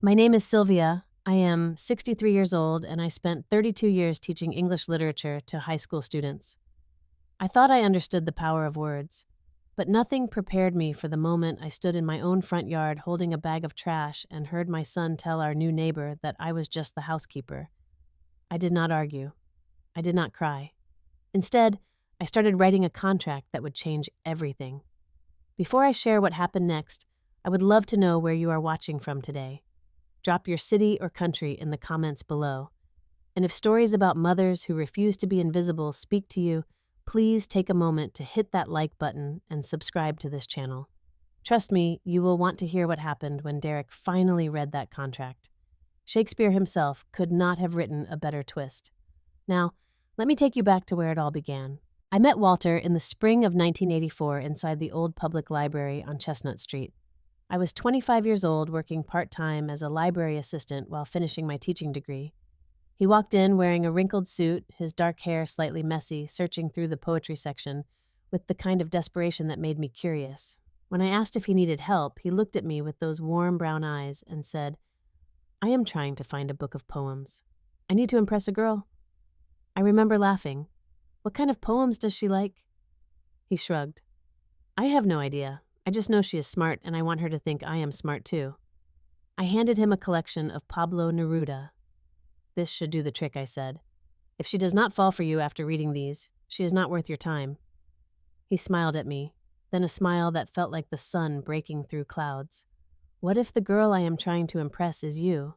My name is Sylvia. I am 63 years old, and I spent 32 years teaching English literature to high school students. I thought I understood the power of words, but nothing prepared me for the moment I stood in my own front yard holding a bag of trash and heard my son tell our new neighbor that I was just the housekeeper. I did not argue. I did not cry. Instead, I started writing a contract that would change everything. Before I share what happened next, I would love to know where you are watching from today. Drop your city or country in the comments below. And if stories about mothers who refuse to be invisible speak to you, please take a moment to hit that like button and subscribe to this channel. Trust me, you will want to hear what happened when Derek finally read that contract. Shakespeare himself could not have written a better twist. Now, let me take you back to where it all began. I met Walter in the spring of 1984 inside the old public library on Chestnut Street. I was 25 years old, working part-time as a library assistant while finishing my teaching degree. He walked in wearing a wrinkled suit, his dark hair slightly messy, searching through the poetry section with the kind of desperation that made me curious. When I asked if he needed help, he looked at me with those warm brown eyes and said, "I am trying to find a book of poems. I need to impress a girl." I remember laughing. "What kind of poems does she like?" He shrugged. "I have no idea. I just know she is smart, and I want her to think I am smart too." I handed him a collection of Pablo Neruda. "This should do the trick," I said. "If she does not fall for you after reading these, she is not worth your time." He smiled at me, then a smile that felt like the sun breaking through clouds. "What if the girl I am trying to impress is you?"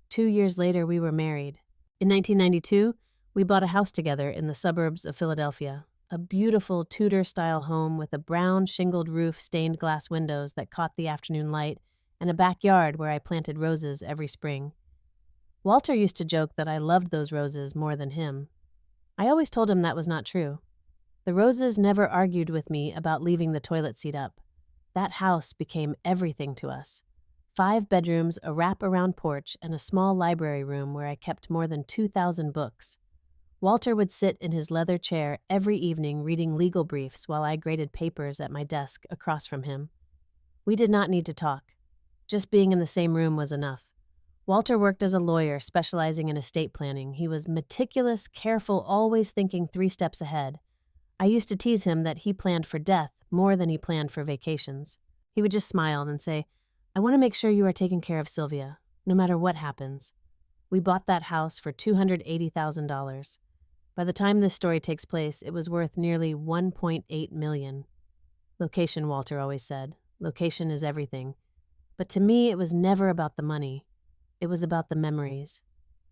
2 years later, we were married. In 1992, we bought a house together in the suburbs of Philadelphia. A beautiful Tudor-style home with a brown shingled roof, stained glass windows that caught the afternoon light, and a backyard where I planted roses every spring. Walter used to joke that I loved those roses more than him. I always told him that was not true. The roses never argued with me about leaving the toilet seat up. That house became everything to us. 5 bedrooms, a wrap-around porch, and a small library room where I kept more than 2,000 books. Walter would sit in his leather chair every evening reading legal briefs while I graded papers at my desk across from him. We did not need to talk. Just being in the same room was enough. Walter worked as a lawyer specializing in estate planning. He was meticulous, careful, always thinking 3 steps ahead. I used to tease him that he planned for death more than he planned for vacations. He would just smile and say, "I want to make sure you are taking care of Sylvia, no matter what happens." We bought that house for $280,000. By the time this story takes place, it was worth nearly $1.8 million. Location, Walter always said. Location is everything. But to me, it was never about the money. It was about the memories.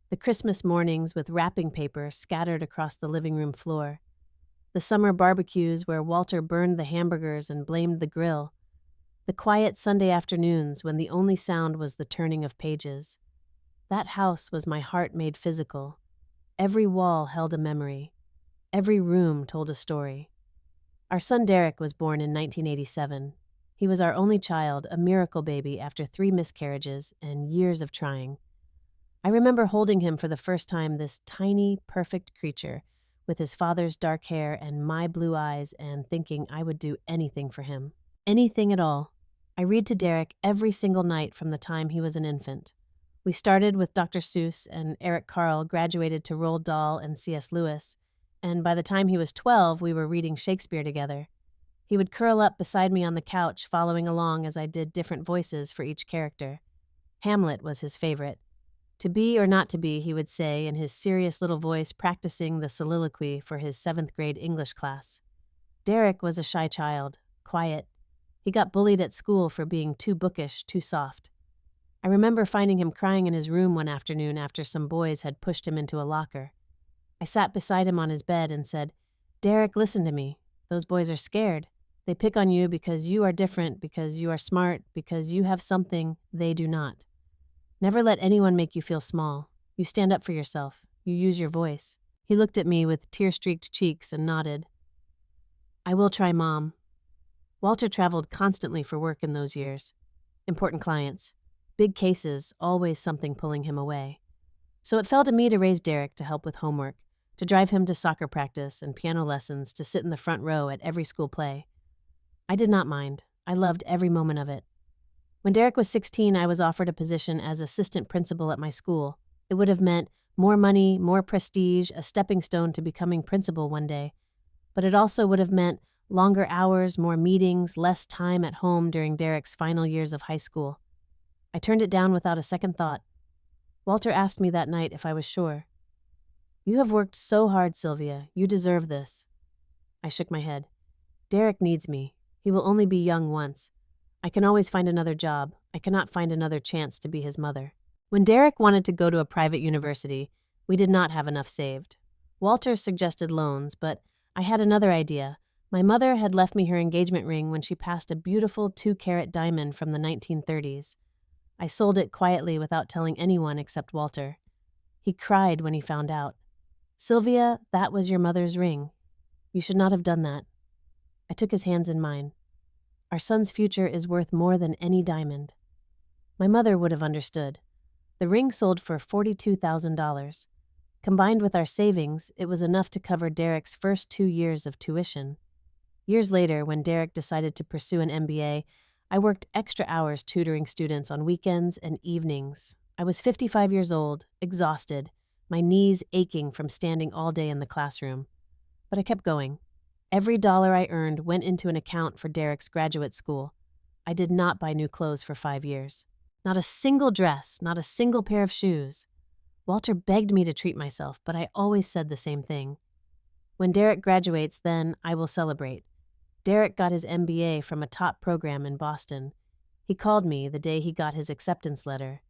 The Christmas mornings with wrapping paper scattered across the living room floor. The summer barbecues where Walter burned the hamburgers and blamed the grill. The quiet Sunday afternoons when the only sound was the turning of pages. That house was my heart made physical. Every wall held a memory. Every room told a story. Our son Derek was born in 1987. He was our only child, a miracle baby after 3 miscarriages and years of trying. I remember holding him for the first time, this tiny, perfect creature, with his father's dark hair and my blue eyes, and thinking I would do anything for him. Anything at all. I read to Derek every single night from the time he was an infant. We started with Dr. Seuss, and Eric Carle graduated to Roald Dahl and C.S. Lewis, and by the time he was 12, we were reading Shakespeare together. He would curl up beside me on the couch, following along as I did different voices for each character. Hamlet was his favorite. "To be or not to be," he would say in his serious little voice, practicing the soliloquy for his 7th grade English class. Derek was a shy child, quiet. He got bullied at school for being too bookish, too soft. I remember finding him crying in his room one afternoon after some boys had pushed him into a locker. I sat beside him on his bed and said, "Derek, listen to me. Those boys are scared. They pick on you because you are different, because you are smart, because you have something they do not. Never let anyone make you feel small. You stand up for yourself. You use your voice." He looked at me with tear-streaked cheeks and nodded. "I will try, Mom." Walter traveled constantly for work in those years. Important clients. Big cases, always something pulling him away. So it fell to me to raise Derek, to help with homework, to drive him to soccer practice and piano lessons, to sit in the front row at every school play. I did not mind. I loved every moment of it. When Derek was 16, I was offered a position as assistant principal at my school. It would have meant more money, more prestige, a stepping stone to becoming principal one day. But it also would have meant longer hours, more meetings, less time at home during Derek's final years of high school. I turned it down without a second thought. Walter asked me that night if I was sure. "You have worked so hard, Sylvia. You deserve this." I shook my head. "Derek needs me. He will only be young once. I can always find another job. I cannot find another chance to be his mother." When Derek wanted to go to a private university, we did not have enough saved. Walter suggested loans, but I had another idea. My mother had left me her engagement ring when she passed a beautiful 2-carat diamond from the 1930s. I sold it quietly without telling anyone except Walter. He cried when he found out. "Sylvia, that was your mother's ring. You should not have done that." I took his hands in mine. "Our son's future is worth more than any diamond." My mother would have understood. The ring sold for $42,000. Combined with our savings, it was enough to cover Derek's first 2 years of tuition. Years later, when Derek decided to pursue an MBA, I worked extra hours tutoring students on weekends and evenings. I was 55 years old, exhausted, my knees aching from standing all day in the classroom. But I kept going. Every dollar I earned went into an account for Derek's graduate school. I did not buy new clothes for 5 years. Not a single dress, not a single pair of shoes. Walter begged me to treat myself, but I always said the same thing. When Derek graduates, then I will celebrate. Derek got his MBA from a top program in Boston. He called me the day he got his acceptance letter,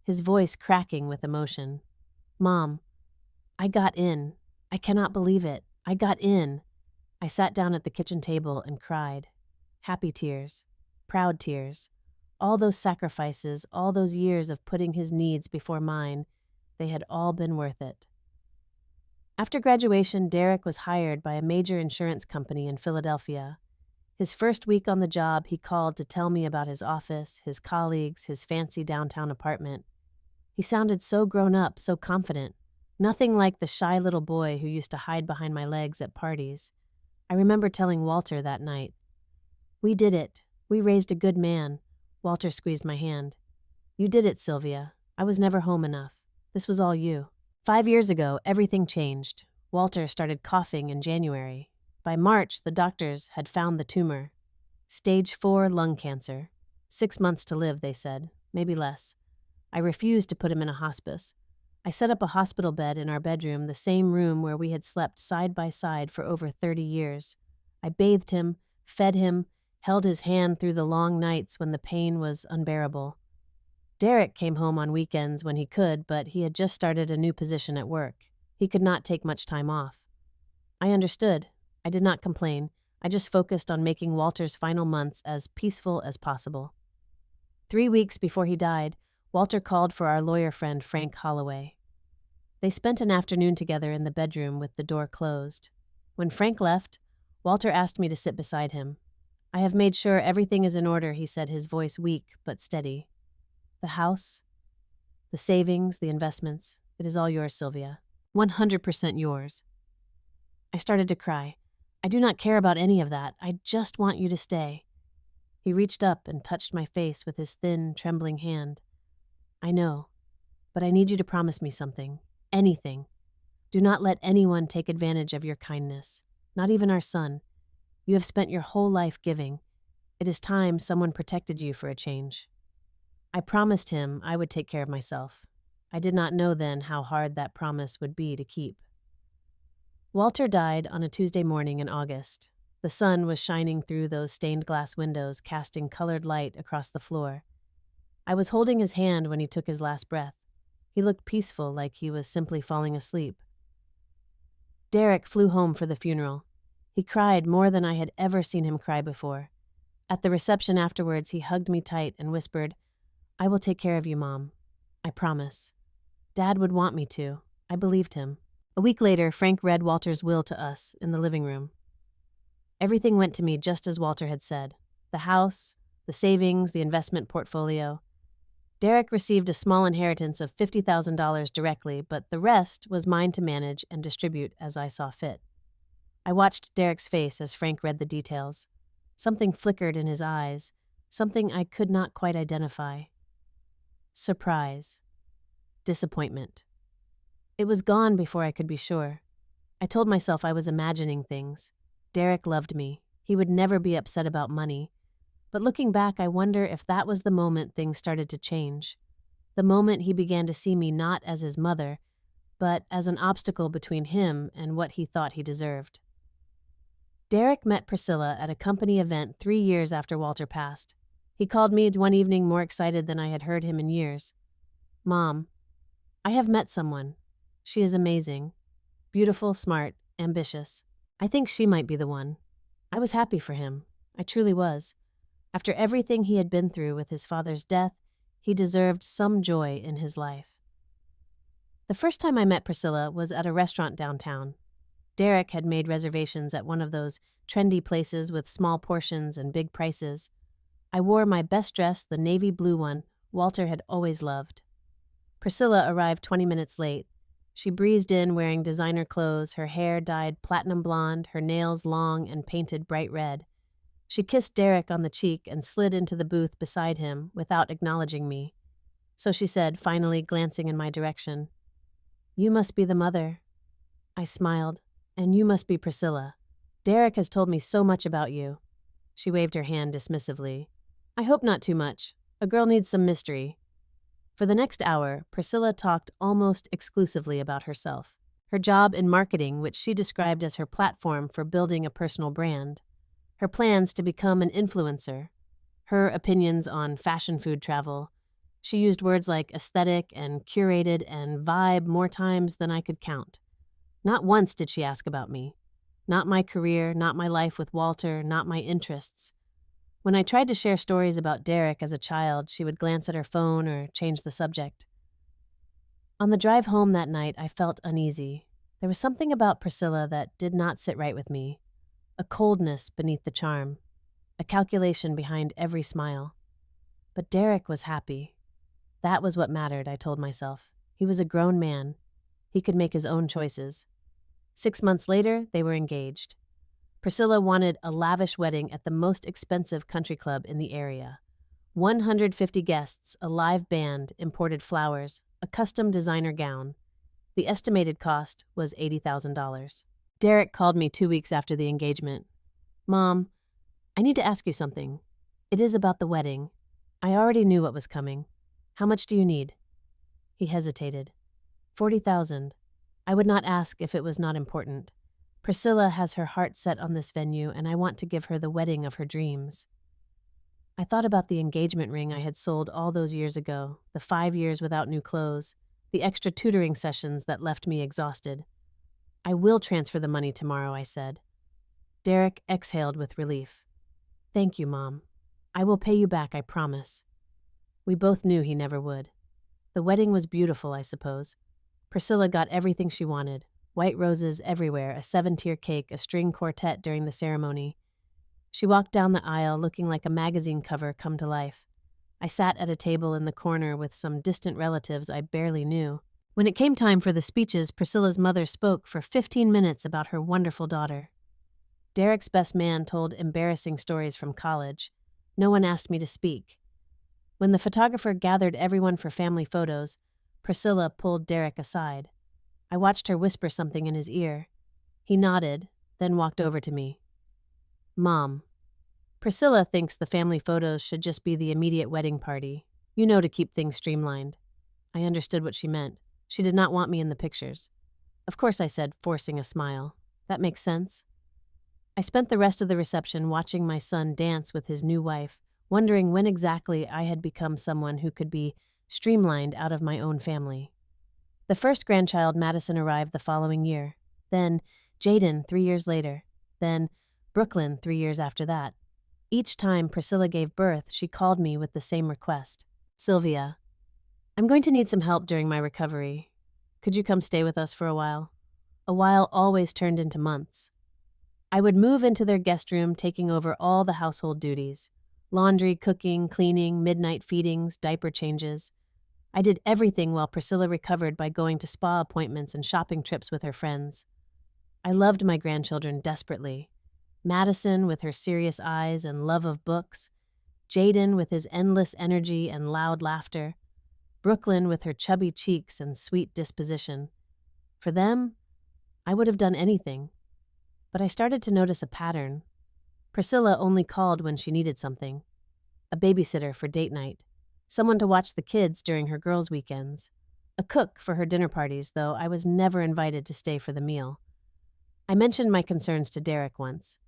his voice cracking with emotion. "Mom, I got in. I cannot believe it. I got in." I sat down at the kitchen table and cried. Happy tears, proud tears. All those sacrifices, all those years of putting his needs before mine, they had all been worth it. After graduation, Derek was hired by a major insurance company in Philadelphia. His first week on the job, he called to tell me about his office, his colleagues, his fancy downtown apartment. He sounded so grown up, so confident. Nothing like the shy little boy who used to hide behind my legs at parties. I remember telling Walter that night. "We did it. We raised a good man." Walter squeezed my hand. "You did it, Sylvia. I was never home enough. This was all you." 5 years ago, everything changed. Walter started coughing in January. By March, the doctors had found the tumor. Stage 4 lung cancer. 6 months to live, they said, maybe less. I refused to put him in a hospice. I set up a hospital bed in our bedroom, the same room where we had slept side by side for over 30 years. I bathed him, fed him, held his hand through the long nights when the pain was unbearable. Derek came home on weekends when he could, but he had just started a new position at work. He could not take much time off. I understood. I did not complain. I just focused on making Walter's final months as peaceful as possible. 3 weeks before he died, Walter called for our lawyer friend Frank Holloway. They spent an afternoon together in the bedroom with the door closed. When Frank left, Walter asked me to sit beside him. "I have made sure everything is in order," he said, his voice weak but steady. "The house, the savings, the investments, it is all yours, Sylvia. 100% yours." I started to cry. "I do not care about any of that. I just want you to stay." He reached up and touched my face with his thin, trembling hand. "I know, but I need you to promise me something. Anything. Do not let anyone take advantage of your kindness, not even our son. You have spent your whole life giving. It is time someone protected you for a change." I promised him I would take care of myself. I did not know then how hard that promise would be to keep. Walter died on a Tuesday morning in August. The sun was shining through those stained glass windows, casting colored light across the floor. I was holding his hand when he took his last breath. He looked peaceful, like he was simply falling asleep. Derek flew home for the funeral. He cried more than I had ever seen him cry before. At the reception afterwards, he hugged me tight and whispered, "I will take care of you, Mom. I promise." Dad would want me to. I believed him. A week later, Frank read Walter's will to us in the living room. Everything went to me just as Walter had said. The house, the savings, the investment portfolio. Derek received a small inheritance of $50,000 directly, but the rest was mine to manage and distribute as I saw fit. I watched Derek's face as Frank read the details. Something flickered in his eyes, something I could not quite identify. Surprise. Disappointment. It was gone before I could be sure. I told myself I was imagining things. Derek loved me. He would never be upset about money. But looking back, I wonder if that was the moment things started to change. The moment he began to see me not as his mother, but as an obstacle between him and what he thought he deserved. Derek met Priscilla at a company event 3 years after Walter passed. He called me one evening more excited than I had heard him in years. "Mom, I have met someone. She is amazing. Beautiful, smart, ambitious. I think she might be the one." I was happy for him. I truly was. After everything he had been through with his father's death, he deserved some joy in his life. The first time I met Priscilla was at a restaurant downtown. Derek had made reservations at one of those trendy places with small portions and big prices. I wore my best dress, the navy blue one Walter had always loved. Priscilla arrived 20 minutes late. She breezed in wearing designer clothes, her hair dyed platinum blonde, her nails long and painted bright red. She kissed Derek on the cheek and slid into the booth beside him without acknowledging me. So she said, finally glancing in my direction, "You must be the mother." I smiled. "And you must be Priscilla. Derek has told me so much about you." She waved her hand dismissively. "I hope not too much. A girl needs some mystery." For the next hour, Priscilla talked almost exclusively about herself. Her job in marketing, which she described as her platform for building a personal brand. Her plans to become an influencer. Her opinions on fashion food travel. She used words like aesthetic and curated and vibe more times than I could count. Not once did she ask about me. Not my career, not my life with Walter, not my interests. When I tried to share stories about Derek as a child, she would glance at her phone or change the subject. On the drive home that night, I felt uneasy. There was something about Priscilla that did not sit right with me. A coldness beneath the charm. A calculation behind every smile. But Derek was happy. That was what mattered, I told myself. He was a grown man. He could make his own choices. 6 months later, they were engaged. Priscilla wanted a lavish wedding at the most expensive country club in the area. 150 guests, a live band, imported flowers, a custom designer gown. The estimated cost was $80,000. Derek called me 2 weeks after the engagement. "Mom, I need to ask you something. It is about the wedding. I already knew what was coming. How much do you need?" He hesitated. 40,000. I would not ask if it was not important. Priscilla has her heart set on this venue, and I want to give her the wedding of her dreams. I thought about the engagement ring I had sold all those years ago, the 5 years without new clothes, the extra tutoring sessions that left me exhausted. "I will transfer the money tomorrow," I said. Derek exhaled with relief. "Thank you, Mom. I will pay you back, I promise." We both knew he never would. The wedding was beautiful, I suppose. Priscilla got everything she wanted. White roses everywhere, a 7-tier cake, a string quartet during the ceremony. She walked down the aisle looking like a magazine cover come to life. I sat at a table in the corner with some distant relatives I barely knew. When it came time for the speeches, Priscilla's mother spoke for 15 minutes about her wonderful daughter. Derek's best man told embarrassing stories from college. No one asked me to speak. When the photographer gathered everyone for family photos, Priscilla pulled Derek aside. I watched her whisper something in his ear. He nodded, then walked over to me. "Mom, Priscilla thinks the family photos should just be the immediate wedding party. You know, to keep things streamlined." I understood what she meant. She did not want me in the pictures. "Of course," I said, forcing a smile. "That makes sense." I spent the rest of the reception watching my son dance with his new wife, wondering when exactly I had become someone who could be streamlined out of my own family. The first grandchild, Madison, arrived the following year. Then Jaden 3 years later. Then Brooklyn 3 years after that. Each time Priscilla gave birth, she called me with the same request. "Sylvia, I'm going to need some help during my recovery. Could you come stay with us for a while?" A while always turned into months. I would move into their guest room, taking over all the household duties. Laundry, cooking, cleaning, midnight feedings, diaper changes. I did everything while Priscilla recovered by going to spa appointments and shopping trips with her friends. I loved my grandchildren desperately. Madison, with her serious eyes and love of books. Jaden with his endless energy and loud laughter, Brooklyn with her chubby cheeks and sweet disposition. For them, I would have done anything. But I started to notice a pattern. Priscilla only called when she needed something. A babysitter for date night. Someone to watch the kids during her girls' weekends. A cook for her dinner parties, though I was never invited to stay for the meal. I mentioned my concerns to Derek once.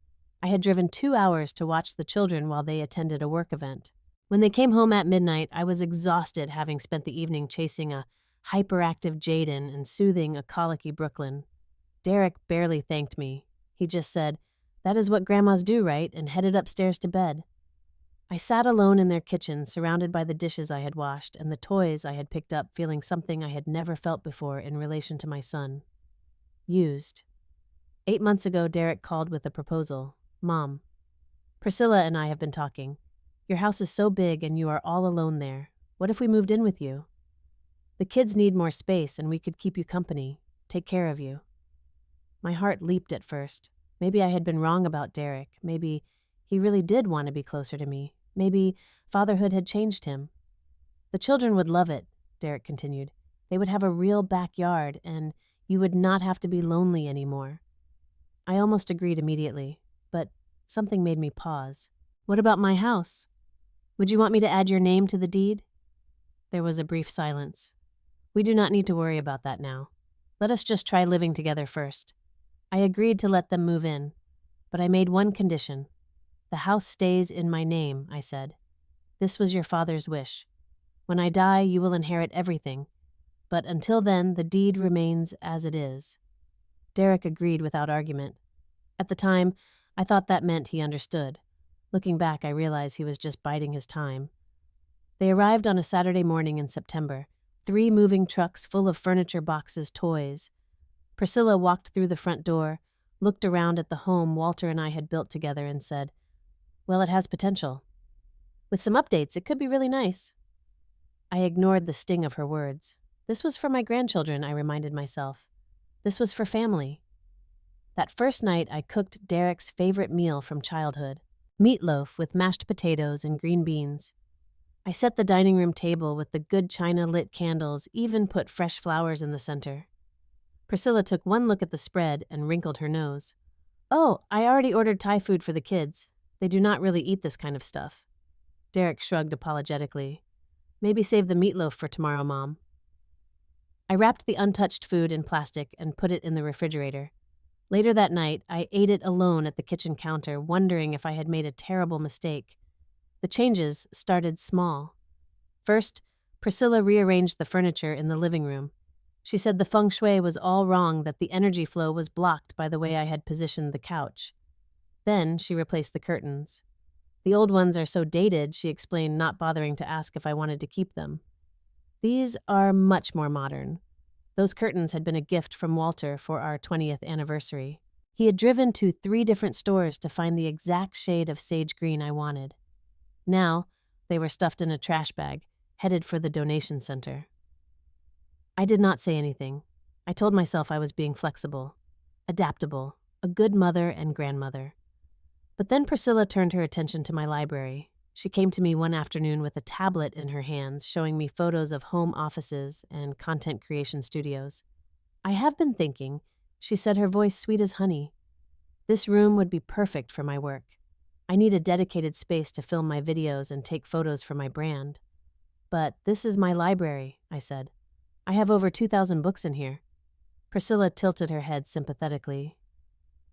I had driven 2 hours to watch the children while they attended a work event. When they came home at midnight, I was exhausted having spent the evening chasing a hyperactive Jaden and soothing a colicky Brooklyn. Derek barely thanked me. He just said, "That is what grandmas do, right?" and headed upstairs to bed. I sat alone in their kitchen, surrounded by the dishes I had washed and the toys I had picked up, feeling something I had never felt before in relation to my son. Used. 8 months ago, Derek called with a proposal. "Mom, Priscilla and I have been talking. Your house is so big and you are all alone there. What if we moved in with you? The kids need more space and we could keep you company, take care of you." My heart leaped at first. Maybe I had been wrong about Derek. Maybe he really did want to be closer to me. Maybe fatherhood had changed him. "The children would love it," Derek continued. "They would have a real backyard, and you would not have to be lonely anymore." I almost agreed immediately, but something made me pause. "What about my house? Would you want me to add your name to the deed?" There was a brief silence. "We do not need to worry about that now. Let us just try living together first." I agreed to let them move in, but I made one condition. "The house stays in my name," I said. "This was your father's wish. When I die, you will inherit everything, but until then, the deed remains as it is." Derek agreed without argument. At the time, I thought that meant he understood. Looking back, I realized he was just biding his time. They arrived on a Saturday morning in September, 3 moving trucks full of furniture, boxes, toys. Priscilla walked through the front door, looked around at the home Walter and I had built together, and said, "Well, it has potential. With some updates, it could be really nice." I ignored the sting of her words. This was for my grandchildren, I reminded myself. This was for family. That first night, I cooked Derek's favorite meal from childhood, meatloaf with mashed potatoes and green beans. I set the dining room table with the good china lit candles, even put fresh flowers in the center. Priscilla took one look at the spread and wrinkled her nose. "Oh, I already ordered Thai food for the kids. They do not really eat this kind of stuff." Derek shrugged apologetically. "Maybe save the meatloaf for tomorrow, Mom." I wrapped the untouched food in plastic and put it in the refrigerator. Later that night, I ate it alone at the kitchen counter, wondering if I had made a terrible mistake. The changes started small. First, Priscilla rearranged the furniture in the living room. She said the feng shui was all wrong, that the energy flow was blocked by the way I had positioned the couch. Then she replaced the curtains. "The old ones are so dated," she explained, not bothering to ask if I wanted to keep them. "These are much more modern." Those curtains had been a gift from Walter for our 20th anniversary. He had driven to 3 different stores to find the exact shade of sage green I wanted. Now, they were stuffed in a trash bag, headed for the donation center. I did not say anything. I told myself I was being flexible, adaptable, a good mother and grandmother. But then Priscilla turned her attention to my library. She came to me one afternoon with a tablet in her hands, showing me photos of home offices and content creation studios. "I have been thinking," she said, her voice sweet as honey. "This room would be perfect for my work. I need a dedicated space to film my videos and take photos for my brand." "But this is my library," I said. "I have over 2,000 books in here." Priscilla tilted her head sympathetically.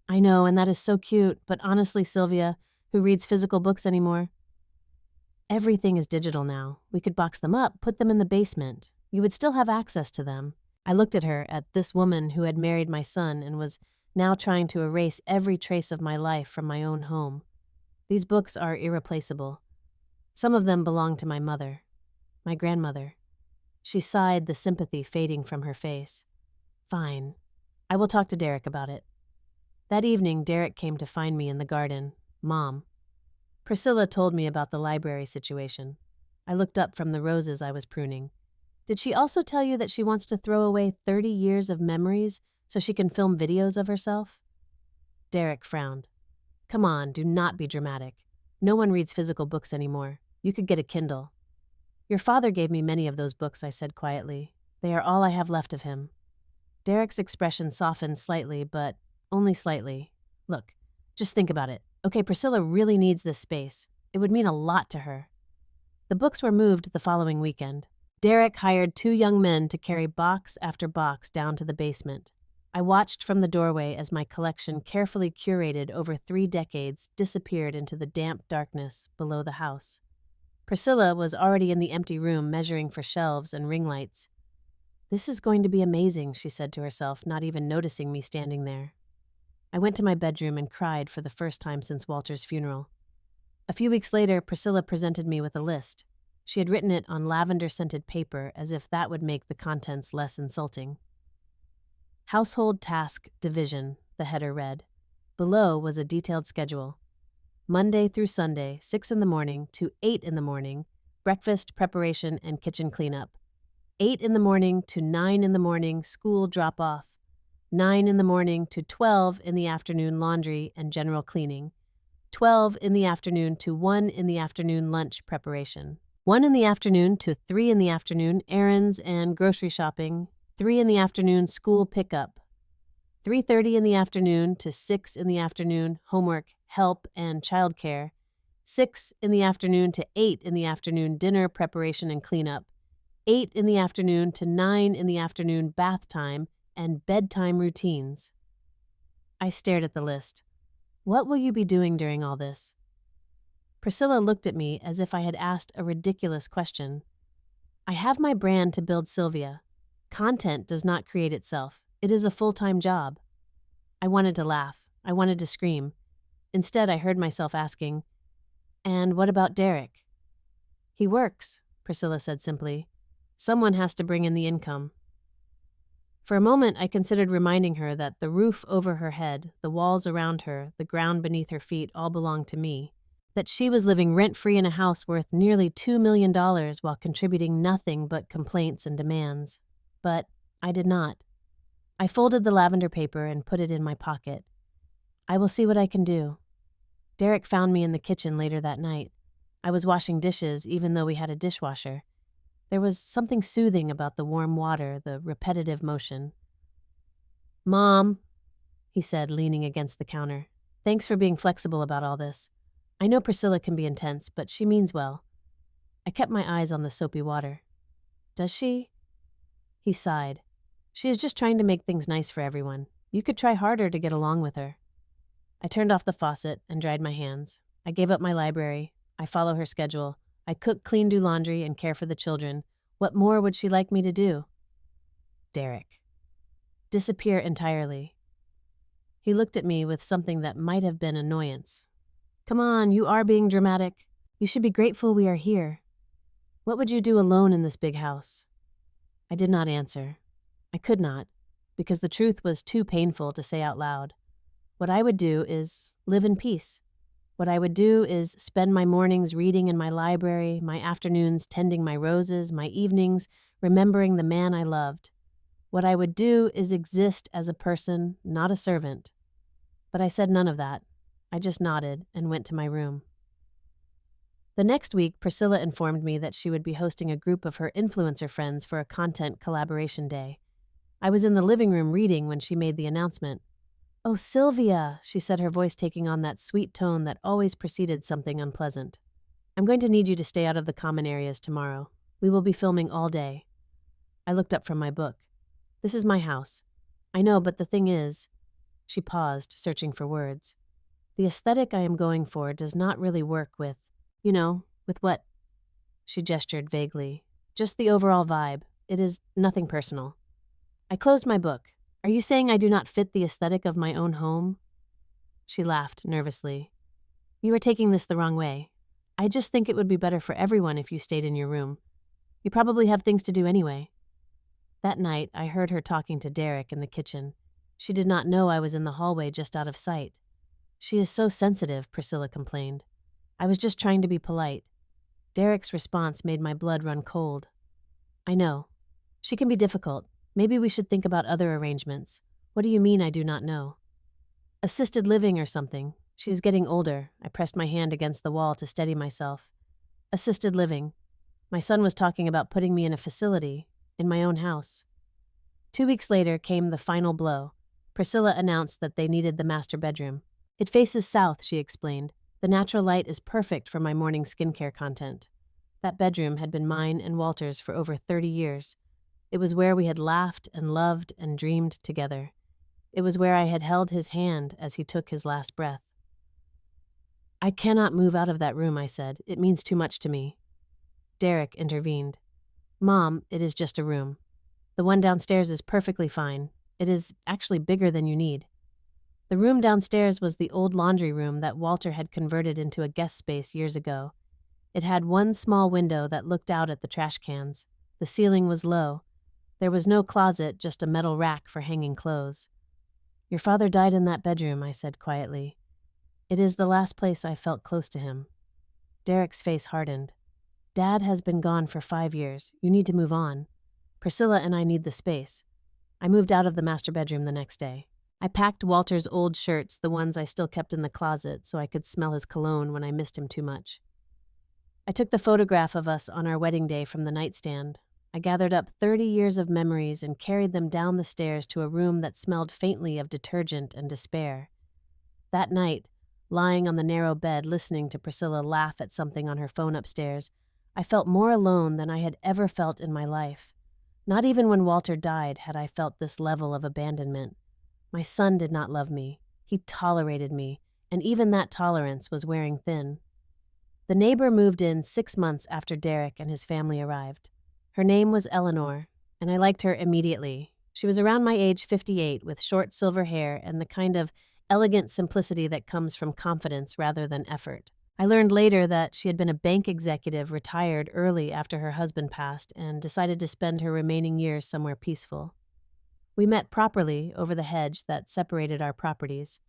"I know, and that is so cute, but honestly, Sylvia, who reads physical books anymore?" "Everything is digital now. We could box them up, put them in the basement. You would still have access to them." I looked at her, at this woman who had married my son and was now trying to erase every trace of my life from my own home. "These books are irreplaceable. Some of them belong to my mother, my grandmother." She sighed, the sympathy fading from her face. "Fine. I will talk to Derek about it." That evening, Derek came to find me in the garden. "Mom." Priscilla told me about the library situation. I looked up from the roses I was pruning. "Did she also tell you that she wants to throw away 30 years of memories so she can film videos of herself?" Derek frowned. "Come on, do not be dramatic. No one reads physical books anymore. You could get a Kindle. Your father gave me many of those books, I said quietly. They are all I have left of him. Derek's expression softened slightly, but only slightly. Look, just think about it. Okay, Priscilla really needs this space. It would mean a lot to her. The books were moved the following weekend. Derek hired 2 young men to carry box after box down to the basement. I watched from the doorway as my collection, carefully curated over 3 decades, disappeared into the damp darkness below the house. Priscilla was already in the empty room measuring for shelves and ring lights. This is going to be amazing, she said to herself, not even noticing me standing there. I went to my bedroom and cried for the first time since Walter's funeral. A few weeks later, Priscilla presented me with a list. She had written it on lavender-scented paper as if that would make the contents less insulting. Household Task Division, the header read. Below was a detailed schedule. Monday through Sunday, 6 in the morning to 8 in the morning, breakfast preparation and kitchen cleanup. 8 in the morning to 9 in the morning, school drop-off. 9 in the morning to 12 in the afternoon, laundry and general cleaning. 12 in the afternoon to 1 in the afternoon, lunch preparation. 1 in the afternoon to 3 in the afternoon, errands and grocery shopping. 3 in the afternoon, school pickup. 3:30 in the afternoon to 6 in the afternoon, homework, help, and childcare. 6 in the afternoon to 8 in the afternoon, dinner preparation and cleanup. 8 in the afternoon to 9 in the afternoon, bath time and bedtime routines. I stared at the list. What will you be doing during all this? Priscilla looked at me as if I had asked a ridiculous question. I have my brand to build, Sylvia. Content does not create itself. It is a full-time job. I wanted to laugh. I wanted to scream. Instead, I heard myself asking, and what about Derek? He works, Priscilla said simply. Someone has to bring in the income. For a moment, I considered reminding her that the roof over her head, the walls around her, the ground beneath her feet all belonged to me, that she was living rent-free in a house worth nearly $2 million while contributing nothing but complaints and demands. But I did not. I folded the lavender paper and put it in my pocket. I will see what I can do. Derek found me in the kitchen later that night. I was washing dishes even though we had a dishwasher. There was something soothing about the warm water, the repetitive motion. Mom, he said, leaning against the counter. Thanks for being flexible about all this. I know Priscilla can be intense, but she means well. I kept my eyes on the soapy water. Does she? He sighed. She is just trying to make things nice for everyone. You could try harder to get along with her. I turned off the faucet and dried my hands. I gave up my library. I follow her schedule. I cook, clean, do laundry, and care for the children. What more would she like me to do? Derek. Disappear entirely. He looked at me with something that might have been annoyance. Come on, you are being dramatic. You should be grateful we are here. What would you do alone in this big house? I did not answer. I could not, because the truth was too painful to say out loud. What I would do is live in peace. What I would do is spend my mornings reading in my library, my afternoons tending my roses, my evenings remembering the man I loved. What I would do is exist as a person, not a servant. But I said none of that. I just nodded and went to my room. The next week, Priscilla informed me that she would be hosting a group of her influencer friends for a content collaboration day. I was in the living room reading when she made the announcement. Oh, Sylvia, she said, her voice taking on that sweet tone that always preceded something unpleasant. I'm going to need you to stay out of the common areas tomorrow. We will be filming all day. I looked up from my book. This is my house. I know, but the thing is... She paused, searching for words. The aesthetic I am going for does not really work with, with what? She gestured vaguely. Just the overall vibe. It is nothing personal. I closed my book. Are you saying I do not fit the aesthetic of my own home? She laughed nervously. You are taking this the wrong way. I just think it would be better for everyone if you stayed in your room. You probably have things to do anyway. That night, I heard her talking to Derek in the kitchen. She did not know I was in the hallway just out of sight. She is so sensitive, Priscilla complained. I was just trying to be polite. Derek's response made my blood run cold. I know. She can be difficult. Maybe we should think about other arrangements. What do you mean I do not know? Assisted living or something. She is getting older. I pressed my hand against the wall to steady myself. Assisted living. My son was talking about putting me in a facility, in my own house. 2 weeks later came the final blow. Priscilla announced that they needed the master bedroom. It faces south, she explained. The natural light is perfect for my morning skincare content. That bedroom had been mine and Walter's for over 30 years. It was where we had laughed and loved and dreamed together. It was where I had held his hand as he took his last breath. I cannot move out of that room, I said. It means too much to me. Derek intervened. Mom, it is just a room. The one downstairs is perfectly fine. It is actually bigger than you need. The room downstairs was the old laundry room that Walter had converted into a guest space years ago. It had one small window that looked out at the trash cans. The ceiling was low. There was no closet, just a metal rack for hanging clothes. Your father died in that bedroom, I said quietly. It is the last place I felt close to him. Derek's face hardened. Dad has been gone for 5 years. You need to move on. Priscilla and I need the space. I moved out of the master bedroom the next day. I packed Walter's old shirts, the ones I still kept in the closet, so I could smell his cologne when I missed him too much. I took the photograph of us on our wedding day from the nightstand. I gathered up 30 years of memories and carried them down the stairs to a room that smelled faintly of detergent and despair. That night, lying on the narrow bed listening to Priscilla laugh at something on her phone upstairs, I felt more alone than I had ever felt in my life. Not even when Walter died had I felt this level of abandonment. My son did not love me. He tolerated me, and even that tolerance was wearing thin. The neighbor moved in 6 months after Derek and his family arrived. Her name was Eleanor, and I liked her immediately. She was around my age, 58, with short silver hair and the kind of elegant simplicity that comes from confidence rather than effort. I learned later that she had been a bank executive retired early after her husband passed and decided to spend her remaining years somewhere peaceful. We met properly over the hedge that separated our properties.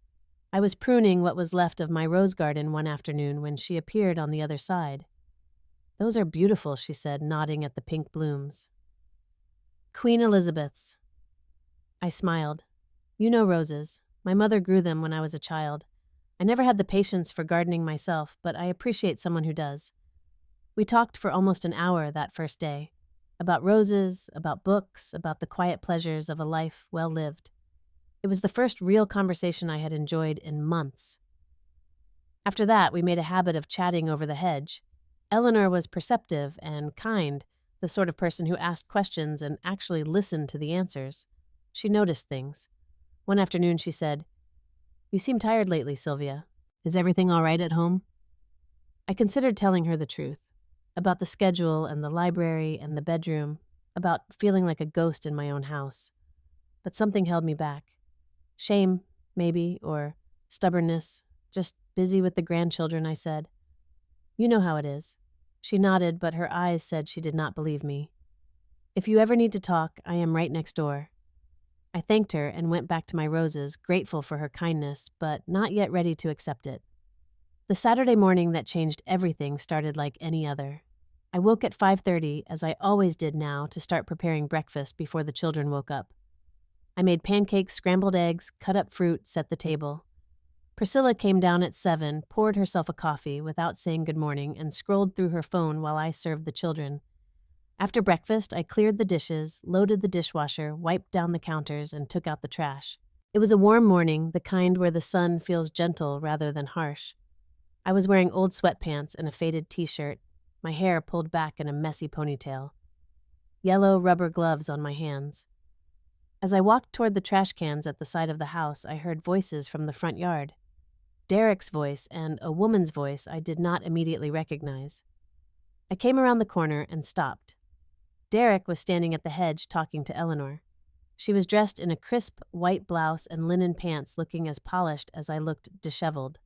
I was pruning what was left of my rose garden one afternoon when she appeared on the other side. Those are beautiful, she said, nodding at the pink blooms. Queen Elizabeth's. I smiled. You know roses. My mother grew them when I was a child. I never had the patience for gardening myself, but I appreciate someone who does. We talked for almost an hour that first day. About roses, about books, about the quiet pleasures of a life well lived. It was the first real conversation I had enjoyed in months. After that, we made a habit of chatting over the hedge. Eleanor was perceptive and kind, the sort of person who asked questions and actually listened to the answers. She noticed things. One afternoon she said, You seem tired lately, Sylvia. Is everything all right at home? I considered telling her the truth. About the schedule and the library and the bedroom, about feeling like a ghost in my own house. But something held me back. Shame, maybe, or stubbornness, just busy with the grandchildren, I said. You know how it is. She nodded, but her eyes said she did not believe me. If you ever need to talk, I am right next door. I thanked her and went back to my roses, grateful for her kindness, but not yet ready to accept it. The Saturday morning that changed everything started like any other. I woke at 5:30, as I always did now, to start preparing breakfast before the children woke up. I made pancakes, scrambled eggs, cut up fruit, set the table. Priscilla came down at 7, poured herself a coffee without saying good morning, and scrolled through her phone while I served the children. After breakfast, I cleared the dishes, loaded the dishwasher, wiped down the counters, and took out the trash. It was a warm morning, the kind where the sun feels gentle rather than harsh. I was wearing old sweatpants and a faded t-shirt, my hair pulled back in a messy ponytail. Yellow rubber gloves on my hands. As I walked toward the trash cans at the side of the house, I heard voices from the front yard. Derek's voice and a woman's voice I did not immediately recognize. I came around the corner and stopped. Derek was standing at the hedge talking to Eleanor. She was dressed in a crisp white blouse and linen pants, looking as polished as I looked disheveled.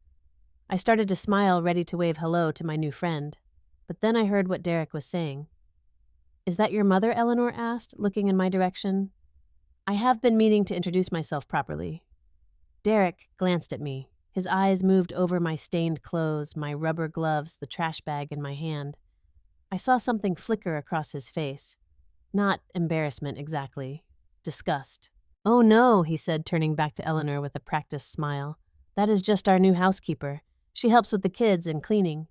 I started to smile, ready to wave hello to my new friend, but then I heard what Derek was saying. Is that your mother? Eleanor asked, looking in my direction. I have been meaning to introduce myself properly. Derek glanced at me. His eyes moved over my stained clothes, my rubber gloves, the trash bag in my hand. I saw something flicker across his face. Not embarrassment exactly. Disgust. Oh no, he said, turning back to Eleanor with a practiced smile. That is just our new housekeeper. She helps with the kids and cleaning.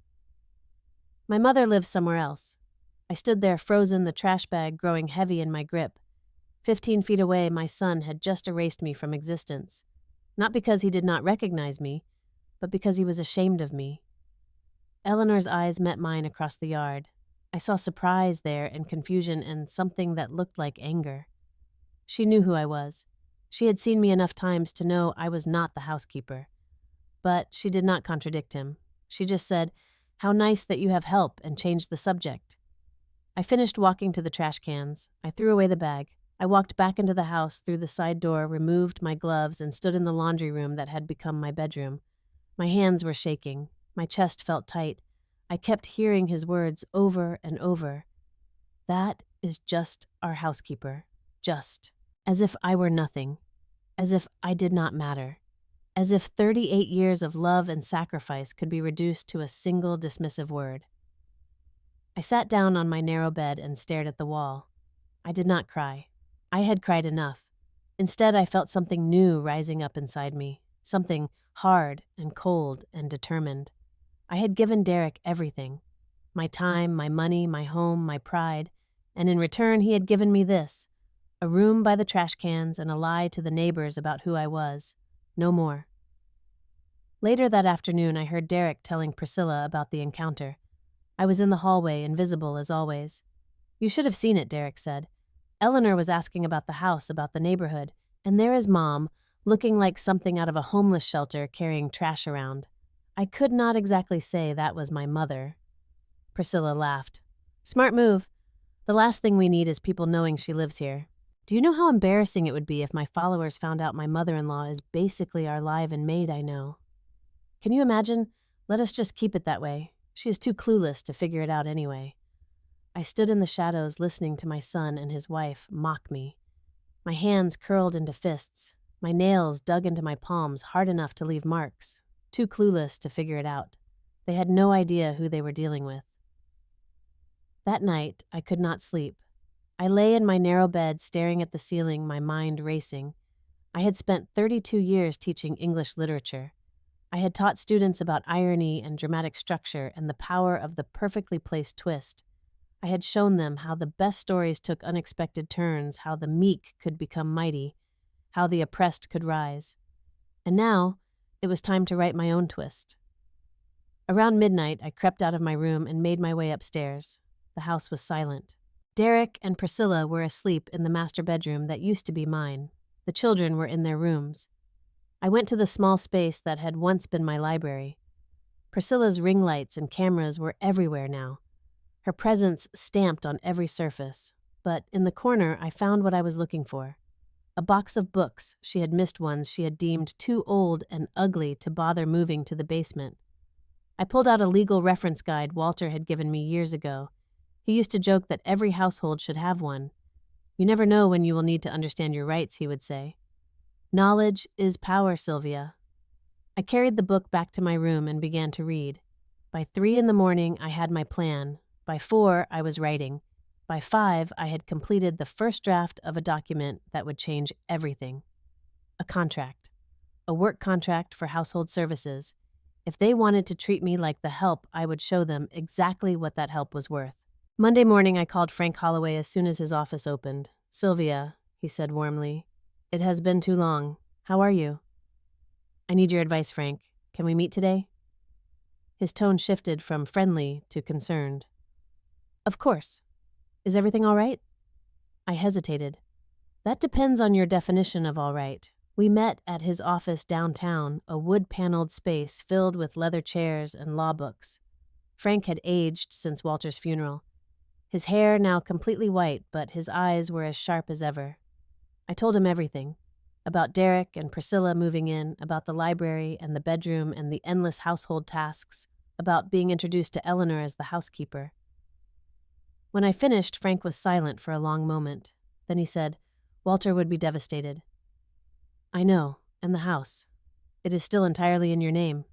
My mother lives somewhere else. I stood there frozen, the trash bag growing heavy in my grip. 15 feet away, my son had just erased me from existence. Not because he did not recognize me, but because he was ashamed of me. Eleanor's eyes met mine across the yard. I saw surprise there and confusion and something that looked like anger. She knew who I was. She had seen me enough times to know I was not the housekeeper. But she did not contradict him. She just said, "How nice that you have help," and changed the subject. I finished walking to the trash cans. I threw away the bag. I walked back into the house through the side door, removed my gloves, and stood in the laundry room that had become my bedroom. My hands were shaking. My chest felt tight. I kept hearing his words over and over. That is just our housekeeper. Just. As if I were nothing. As if I did not matter. As if 38 years of love and sacrifice could be reduced to a single dismissive word. I sat down on my narrow bed and stared at the wall. I did not cry. I had cried enough. Instead, I felt something new rising up inside me, something hard and cold and determined. I had given Derek everything, my time, my money, my home, my pride, and in return he had given me this, a room by the trash cans and a lie to the neighbors about who I was. No more. Later that afternoon, I heard Derek telling Priscilla about the encounter. I was in the hallway, invisible as always. "You should have seen it," Derek said. "Eleanor was asking about the house, about the neighborhood, and there is Mom, looking like something out of a homeless shelter carrying trash around. I could not exactly say that was my mother." Priscilla laughed. "Smart move. The last thing we need is people knowing she lives here. Do you know how embarrassing it would be if my followers found out my mother-in-law is basically our live-in maid I know? Can you imagine? Let us just keep it that way. She is too clueless to figure it out anyway." I stood in the shadows listening to my son and his wife mock me. My hands curled into fists, my nails dug into my palms hard enough to leave marks, too clueless to figure it out. They had no idea who they were dealing with. That night, I could not sleep. I lay in my narrow bed staring at the ceiling, my mind racing. I had spent 32 years teaching English literature. I had taught students about irony and dramatic structure and the power of the perfectly placed twist. I had shown them how the best stories took unexpected turns, how the meek could become mighty, how the oppressed could rise. And now, it was time to write my own twist. Around midnight, I crept out of my room and made my way upstairs. The house was silent. Derek and Priscilla were asleep in the master bedroom that used to be mine. The children were in their rooms. I went to the small space that had once been my library. Priscilla's ring lights and cameras were everywhere now. Her presence stamped on every surface. But in the corner, I found what I was looking for. A box of books. She had missed ones she had deemed too old and ugly to bother moving to the basement. I pulled out a legal reference guide Walter had given me years ago. He used to joke that every household should have one. "You never know when you will need to understand your rights," he would say. "Knowledge is power, Sylvia." I carried the book back to my room and began to read. By 3 in the morning, I had my plan. By 4, I was writing. By 5, I had completed the first draft of a document that would change everything. A contract. A work contract for household services. If they wanted to treat me like the help, I would show them exactly what that help was worth. Monday morning, I called Frank Holloway as soon as his office opened. "Sylvia," he said warmly, "it has been too long. How are you?" "I need your advice, Frank. Can we meet today?" His tone shifted from friendly to concerned. "Of course. Is everything all right?" I hesitated. "That depends on your definition of all right." We met at his office downtown, a wood-paneled space filled with leather chairs and law books. Frank had aged since Walter's funeral. His hair now completely white, but his eyes were as sharp as ever. I told him everything. About Derek and Priscilla moving in, about the library and the bedroom and the endless household tasks, about being introduced to Eleanor as the housekeeper. When I finished, Frank was silent for a long moment. Then he said, "Walter would be devastated." "I know, and the house. It is still entirely in your name."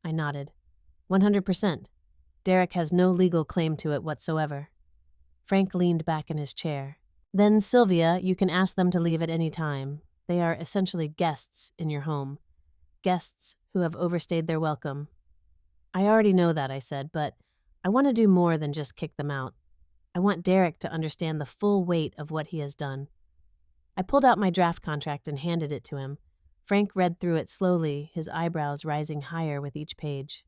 I nodded. 100%. Derek has no legal claim to it whatsoever. Frank leaned back in his chair. "Then, Sylvia, you can ask them to leave at any time. They are essentially guests in your home. Guests who have overstayed their welcome. I already know that, I said, but I want to do more than just kick them out. I want Derek to understand the full weight of what he has done. I pulled out my draft contract and handed it to him. Frank read through it slowly, his eyebrows rising higher with each page.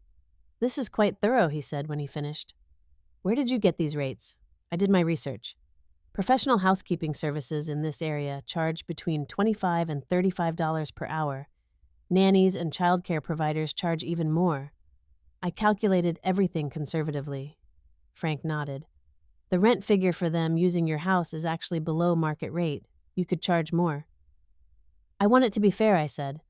"This is quite thorough," he said when he finished. "Where did you get these rates?" I did my research. Professional housekeeping services in this area charge between $25 and $35 per hour. Nannies and childcare providers charge even more. I calculated everything conservatively. Frank nodded. "The rent figure for them using your house is actually below market rate. You could charge more." "I want it to be fair," I said.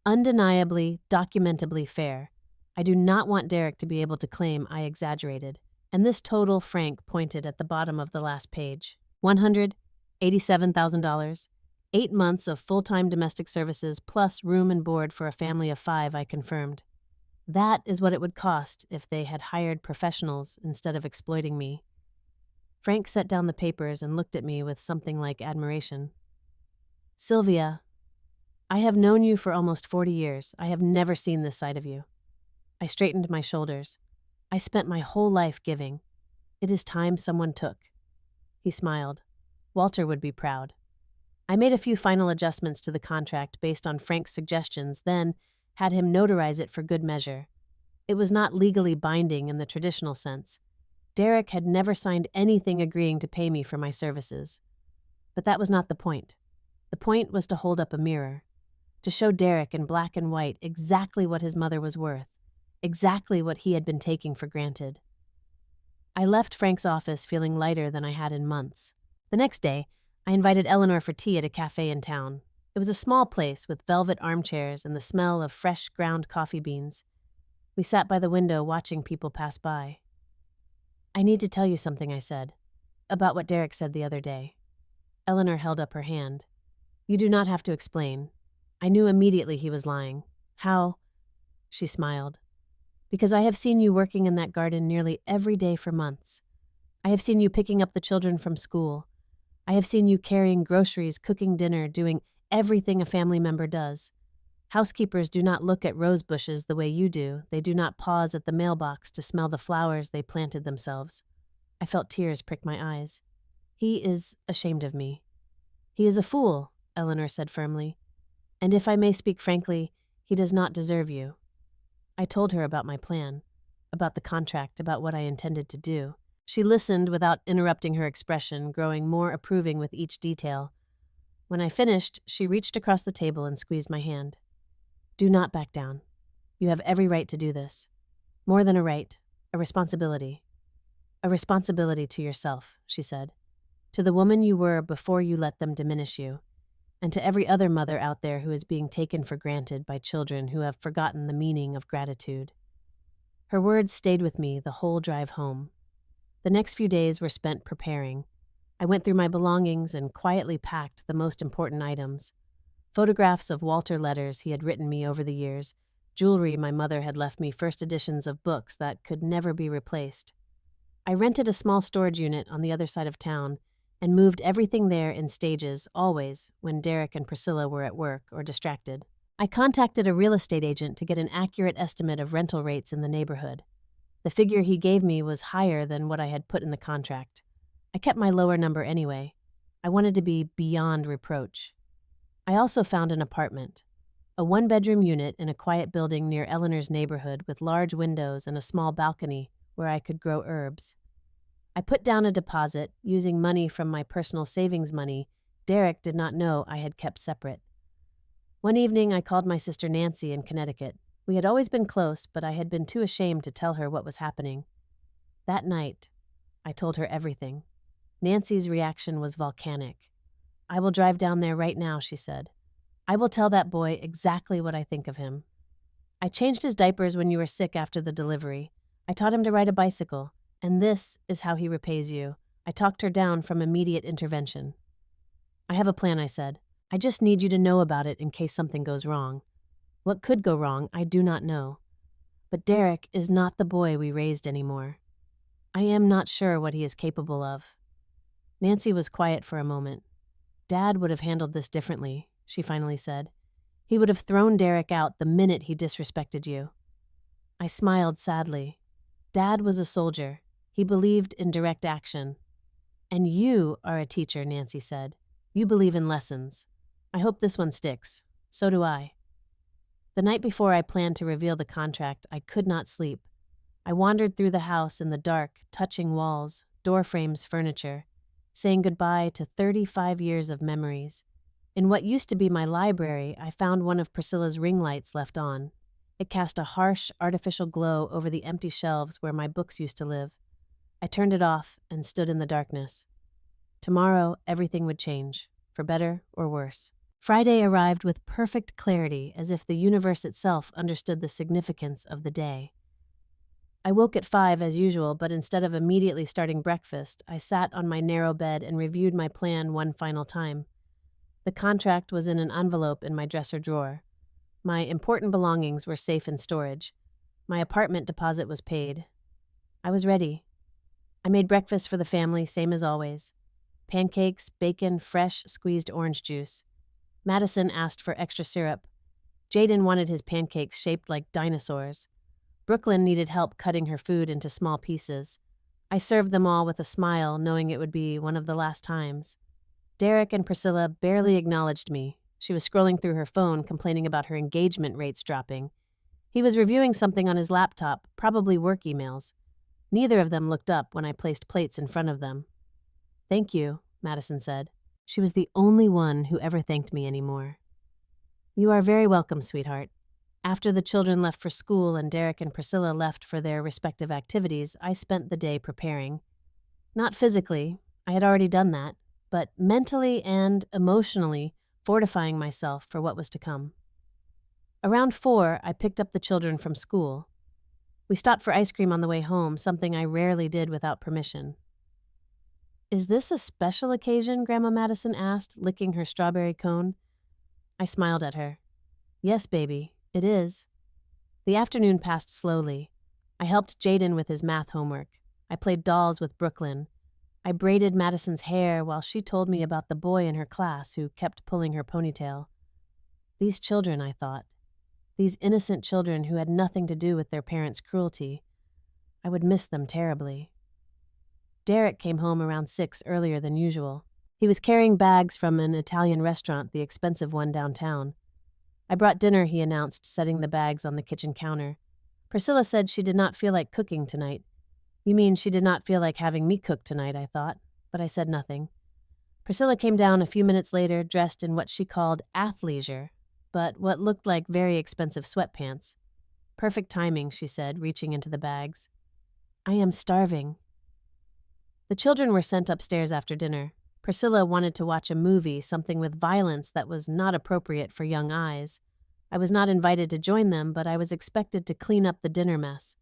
"Undeniably, documentably fair. I do not want Derek to be able to claim I exaggerated." And this total, Frank pointed at the bottom of the last page. $187,000. 8 months of full-time domestic services plus room and board for a family of 5, I confirmed. That is what it would cost if they had hired professionals instead of exploiting me. Frank set down the papers and looked at me with something like admiration. "Sylvia, I have known you for almost 40 years. I have never seen this side of you." I straightened my shoulders. "I spent my whole life giving. It is time someone took." He smiled. Walter would be proud. I made a few final adjustments to the contract based on Frank's suggestions, then had him notarize it for good measure. It was not legally binding in the traditional sense. Derek had never signed anything agreeing to pay me for my services. But that was not the point. The point was to hold up a mirror, to show Derek in black and white exactly what his mother was worth, exactly what he had been taking for granted. I left Frank's office feeling lighter than I had in months. The next day, I invited Eleanor for tea at a cafe in town. It was a small place with velvet armchairs and the smell of fresh ground coffee beans. We sat by the window watching people pass by. "I need to tell you something," I said, "about what Derek said the other day." Eleanor held up her hand. "You do not have to explain. I knew immediately he was lying." "How?" She smiled. "Because I have seen you working in that garden nearly every day for months. I have seen you picking up the children from school. I have seen you carrying groceries, cooking dinner, doing everything a family member does. Housekeepers do not look at rose bushes the way you do. They do not pause at the mailbox to smell the flowers they planted themselves." I felt tears prick my eyes. "He is ashamed of me." "He is a fool," Eleanor said firmly. "And if I may speak frankly, he does not deserve you." I told her about my plan, about the contract, about what I intended to do. She listened without interrupting her expression, growing more approving with each detail. When I finished, she reached across the table and squeezed my hand. "Do not back down. You have every right to do this. More than a right, a responsibility. A responsibility to yourself," she said. "To the woman you were before you let them diminish you. And to every other mother out there who is being taken for granted by children who have forgotten the meaning of gratitude." Her words stayed with me the whole drive home. The next few days were spent preparing. I went through my belongings and quietly packed the most important items. Photographs of Walter letters he had written me over the years, jewelry my mother had left me, first editions of books that could never be replaced. I rented a small storage unit on the other side of town and moved everything there in stages, always, when Derek and Priscilla were at work or distracted. I contacted a real estate agent to get an accurate estimate of rental rates in the neighborhood. The figure he gave me was higher than what I had put in the contract. I kept my lower number anyway. I wanted to be beyond reproach. I also found an apartment, a one-bedroom unit in a quiet building near Eleanor's neighborhood with large windows and a small balcony where I could grow herbs. I put down a deposit using money from my personal savings money Derek did not know I had kept separate. One evening, I called my sister Nancy in Connecticut. We had always been close, but I had been too ashamed to tell her what was happening. That night, I told her everything. Nancy's reaction was volcanic. "I will drive down there right now," she said. "I will tell that boy exactly what I think of him. I changed his diapers when you were sick after the delivery. I taught him to ride a bicycle, and this is how he repays you." I talked her down from immediate intervention. "I have a plan," I said. "I just need you to know about it in case something goes wrong. What could go wrong, I do not know. But Derek is not the boy we raised anymore. I am not sure what he is capable of." Nancy was quiet for a moment. "Dad would have handled this differently," she finally said. He would have thrown Derek out the minute he disrespected you. I smiled sadly. Dad was a soldier. He believed in direct action. And you are a teacher, Nancy said. You believe in lessons. I hope this one sticks. So do I. The night before I planned to reveal the contract, I could not sleep. I wandered through the house in the dark, touching walls, door frames, furniture, saying goodbye to 35 years of memories. In what used to be my library, I found one of Priscilla's ring lights left on. It cast a harsh, artificial glow over the empty shelves where my books used to live. I turned it off and stood in the darkness. Tomorrow, everything would change, for better or worse. Friday arrived with perfect clarity, as if the universe itself understood the significance of the day. I woke at 5 as usual, but instead of immediately starting breakfast, I sat on my narrow bed and reviewed my plan one final time. The contract was in an envelope in my dresser drawer. My important belongings were safe in storage. My apartment deposit was paid. I was ready. I made breakfast for the family, same as always. Pancakes, bacon, fresh squeezed orange juice. Madison asked for extra syrup. Jaden wanted his pancakes shaped like dinosaurs. Brooklyn needed help cutting her food into small pieces. I served them all with a smile, knowing it would be one of the last times. Derek and Priscilla barely acknowledged me. She was scrolling through her phone, complaining about her engagement rates dropping. He was reviewing something on his laptop, probably work emails. Neither of them looked up when I placed plates in front of them. "Thank you," Madison said. She was the only one who ever thanked me anymore. "You are very welcome, sweetheart." After the children left for school and Derek and Priscilla left for their respective activities, I spent the day preparing. Not physically, I had already done that, but mentally and emotionally fortifying myself for what was to come. Around 4, I picked up the children from school. We stopped for ice cream on the way home, something I rarely did without permission. "Is this a special occasion?" Grandma Madison asked, licking her strawberry cone. I smiled at her. "Yes, baby, it is." The afternoon passed slowly. I helped Jaden with his math homework. I played dolls with Brooklyn. I braided Madison's hair while she told me about the boy in her class who kept pulling her ponytail. These children, I thought. These innocent children who had nothing to do with their parents' cruelty. I would miss them terribly. Derek came home around 6 earlier than usual. He was carrying bags from an Italian restaurant, the expensive one downtown. "I brought dinner," he announced, setting the bags on the kitchen counter. "Priscilla said she did not feel like cooking tonight." "You mean she did not feel like having me cook tonight," I thought, but I said nothing. Priscilla came down a few minutes later, dressed in what she called athleisure, but what looked like very expensive sweatpants. "Perfect timing," she said, reaching into the bags. "I am starving." The children were sent upstairs after dinner. Priscilla wanted to watch a movie, something with violence that was not appropriate for young eyes. I was not invited to join them, but I was expected to clean up the dinner mess.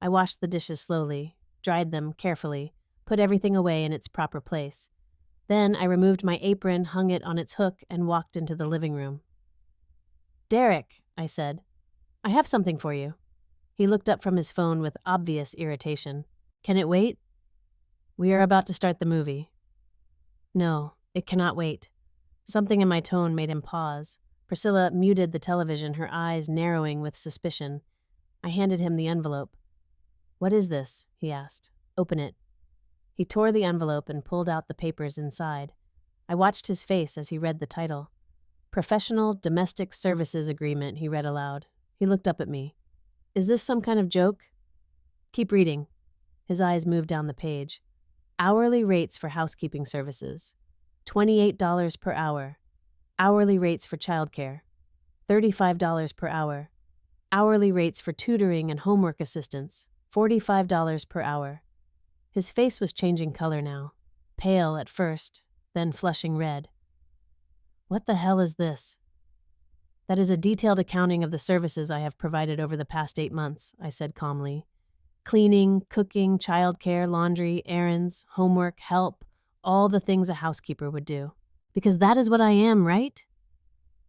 I washed the dishes slowly, dried them carefully, put everything away in its proper place. Then I removed my apron, hung it on its hook, and walked into the living room. "Derek," I said, "I have something for you." He looked up from his phone with obvious irritation. "Can it wait?" "We are about to start the movie." "No, it cannot wait." Something in my tone made him pause. Priscilla muted the television, her eyes narrowing with suspicion. I handed him the envelope. "What is this?" he asked. "Open it." He tore the envelope and pulled out the papers inside. I watched his face as he read the title. "Professional Domestic Services Agreement," he read aloud. He looked up at me. "Is this some kind of joke?" "Keep reading." His eyes moved down the page. "Hourly rates for housekeeping services. $28 per hour. Hourly rates for childcare. $35 per hour. Hourly rates for tutoring and homework assistance. $45 per hour." His face was changing color now. Pale at first, then flushing red. "What the hell is this?" "That is a detailed accounting of the services I have provided over the past 8 months, I said calmly. "Cleaning, cooking, childcare, laundry, errands, homework, help, all the things a housekeeper would do. Because that is what I am, right?"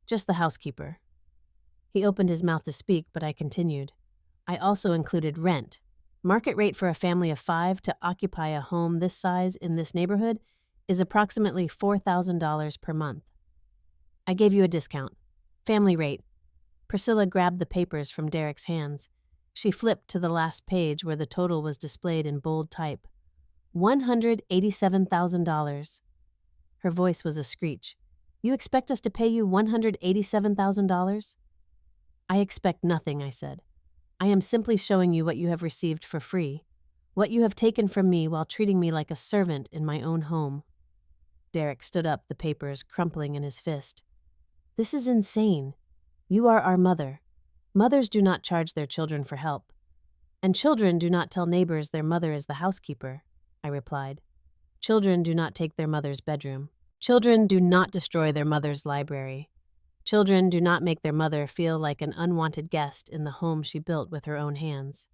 "Just the housekeeper." He opened his mouth to speak, but I continued. "I also included rent. Market rate for a family of 5 to occupy a home this size in this neighborhood is approximately $4,000 per month. I gave you a discount." Family rate. Priscilla grabbed the papers from Derek's hands. She flipped to the last page where the total was displayed in bold type. $187,000. Her voice was a screech. You expect us to pay you $187,000? I expect nothing, I said. I am simply showing you what you have received for free, what you have taken from me while treating me like a servant in my own home. Derek stood up, the papers crumpling in his fist. This is insane. You are our mother. Mothers do not charge their children for help. And children do not tell neighbors their mother is the housekeeper, I replied. Children do not take their mother's bedroom. Children do not destroy their mother's library. Children do not make their mother feel like an unwanted guest in the home she built with her own hands.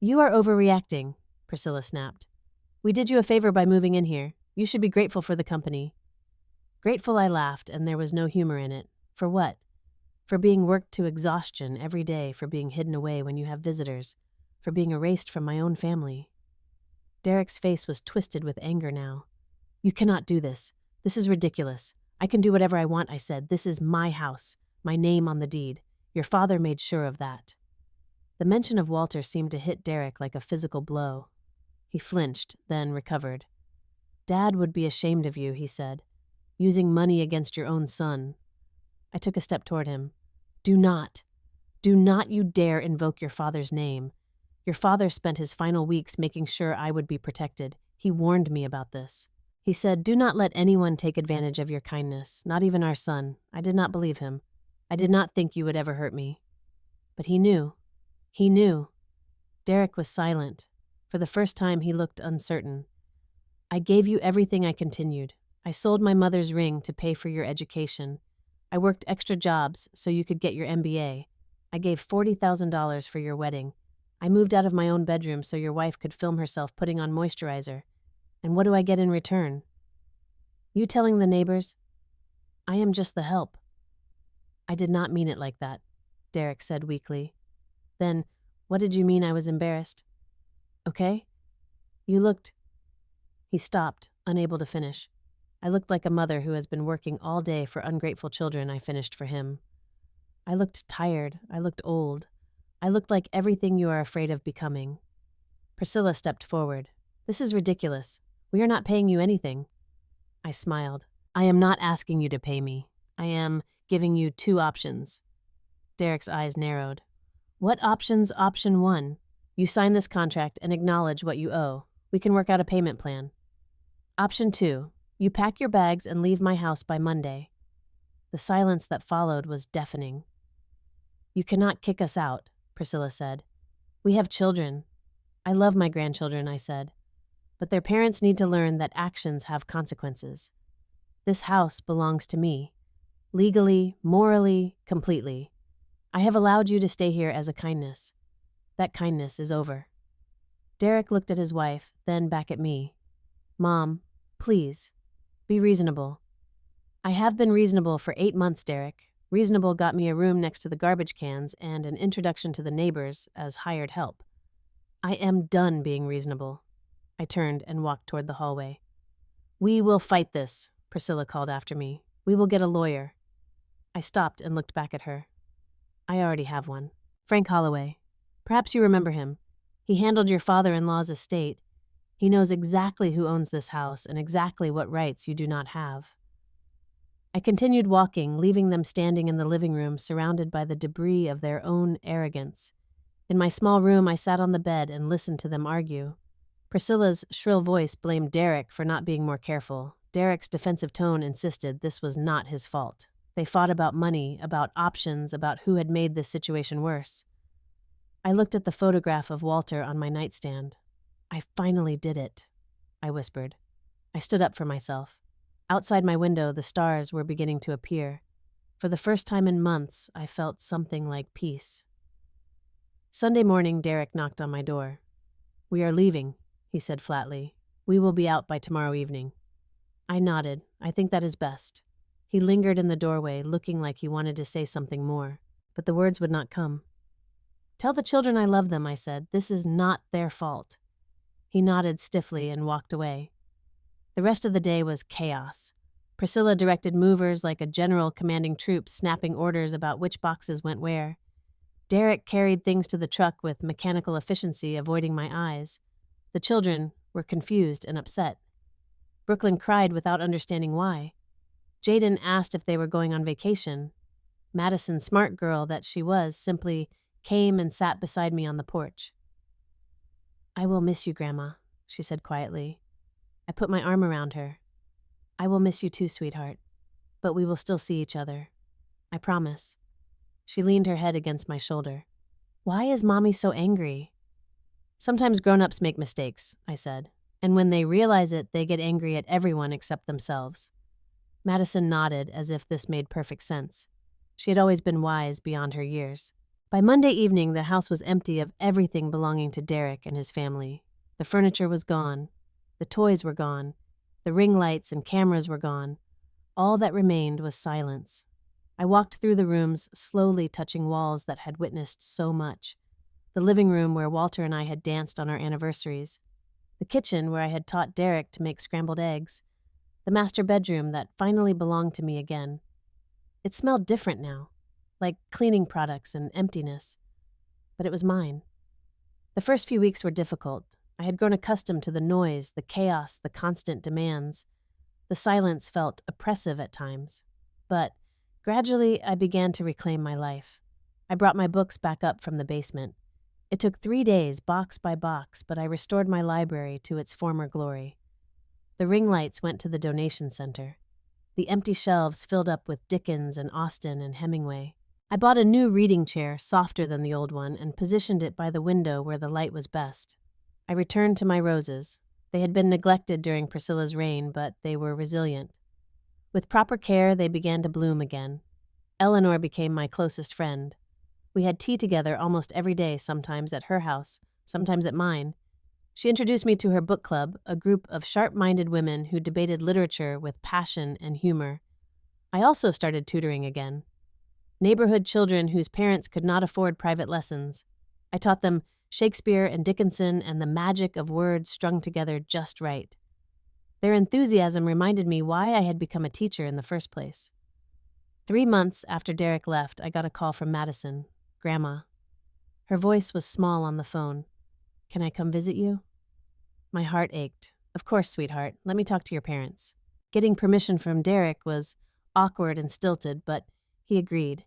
You are overreacting, Priscilla snapped. We did you a favor by moving in here. You should be grateful for the company. Grateful, I laughed, and there was no humor in it. For what? For being worked to exhaustion every day, for being hidden away when you have visitors, for being erased from my own family. Derek's face was twisted with anger now. You cannot do this. This is ridiculous. I can do whatever I want, I said. This is my house, my name on the deed. Your father made sure of that. The mention of Walter seemed to hit Derek like a physical blow. He flinched, then recovered. Dad would be ashamed of you, he said, using money against your own son. I took a step toward him. Do not you dare invoke your father's name. Your father spent his final weeks making sure I would be protected. He warned me about this. He said, do not let anyone take advantage of your kindness, not even our son. I did not believe him. I did not think you would ever hurt me. But he knew. He knew. Derek was silent. For the first time, he looked uncertain. I gave you everything, I continued. I sold my mother's ring to pay for your education. I worked extra jobs so you could get your MBA. I gave $40,000 for your wedding. I moved out of my own bedroom so your wife could film herself putting on moisturizer. And what do I get in return? You telling the neighbors? I am just the help. I did not mean it like that, Derek said weakly. Then, what did you mean I was embarrassed? Okay? You looked... He stopped, unable to finish. I looked like a mother who has been working all day for ungrateful children, I finished for him. I looked tired. I looked old. I looked like everything you are afraid of becoming. Priscilla stepped forward. This is ridiculous. We are not paying you anything. I smiled. I am not asking you to pay me. I am giving you 2 options. Derek's eyes narrowed. What options? Option 1. You sign this contract and acknowledge what you owe. We can work out a payment plan. Option 2. You pack your bags and leave my house by Monday. The silence that followed was deafening. You cannot kick us out, Priscilla said. We have children. I love my grandchildren, I said. But their parents need to learn that actions have consequences. This house belongs to me. Legally, morally, completely. I have allowed you to stay here as a kindness. That kindness is over. Derek looked at his wife, then back at me. Mom, please, be reasonable. I have been reasonable for 8 months, Derek. Reasonable got me a room next to the garbage cans and an introduction to the neighbors as hired help. I am done being reasonable. I turned and walked toward the hallway. We will fight this, Priscilla called after me. We will get a lawyer. I stopped and looked back at her. I already have one. Frank Holloway. Perhaps you remember him. He handled your father-in-law's estate. He knows exactly who owns this house and exactly what rights you do not have. I continued walking, leaving them standing in the living room, surrounded by the debris of their own arrogance. In my small room, I sat on the bed and listened to them argue. Priscilla's shrill voice blamed Derek for not being more careful. Derek's defensive tone insisted this was not his fault. They fought about money, about options, about who had made this situation worse. I looked at the photograph of Walter on my nightstand. I finally did it, I whispered. I stood up for myself. Outside my window, the stars were beginning to appear. For the first time in months, I felt something like peace. Sunday morning, Derek knocked on my door. We are leaving, he said flatly. We will be out by tomorrow evening. I nodded. I think that is best. He lingered in the doorway, looking like he wanted to say something more, but the words would not come. Tell the children I love them, I said. This is not their fault. He nodded stiffly and walked away. The rest of the day was chaos. Priscilla directed movers like a general commanding troops, snapping orders about which boxes went where. Derek carried things to the truck with mechanical efficiency, avoiding my eyes. The children were confused and upset. Brooklyn cried without understanding why. Jaden asked if they were going on vacation. Madison, smart girl that she was, simply came and sat beside me on the porch. "I will miss you, Grandma," she said quietly. I put my arm around her. "I will miss you too, sweetheart, but we will still see each other. I promise." She leaned her head against my shoulder. "Why is Mommy so angry?" "Sometimes grown-ups make mistakes," I said, "and when they realize it, they get angry at everyone except themselves." Madison nodded as if this made perfect sense. She had always been wise beyond her years. By Monday evening, the house was empty of everything belonging to Derek and his family. The furniture was gone. The toys were gone. The ring lights and cameras were gone. All that remained was silence. I walked through the rooms, slowly touching walls that had witnessed so much. The living room where Walter and I had danced on our anniversaries. The kitchen where I had taught Derek to make scrambled eggs. The master bedroom that finally belonged to me again. It smelled different now, like cleaning products and emptiness. But it was mine. The first few weeks were difficult. I had grown accustomed to the noise, the chaos, the constant demands. The silence felt oppressive at times. But gradually, I began to reclaim my life. I brought my books back up from the basement. It took 3 days, box by box, but I restored my library to its former glory. The ring lights went to the donation center. The empty shelves filled up with Dickens and Austen and Hemingway. I bought a new reading chair, softer than the old one, and positioned it by the window where the light was best. I returned to my roses. They had been neglected during Priscilla's reign, but they were resilient. With proper care, they began to bloom again. Eleanor became my closest friend. We had tea together almost every day, sometimes at her house, sometimes at mine. She introduced me to her book club, a group of sharp-minded women who debated literature with passion and humor. I also started tutoring again. Neighborhood children whose parents could not afford private lessons. I taught them Shakespeare and Dickinson and the magic of words strung together just right. Their enthusiasm reminded me why I had become a teacher in the first place. 3 months after Derek left, I got a call from Madison, Grandma. Her voice was small on the phone. "Can I come visit you?" My heart ached. "Of course, sweetheart. Let me talk to your parents." Getting permission from Derek was awkward and stilted, but he agreed.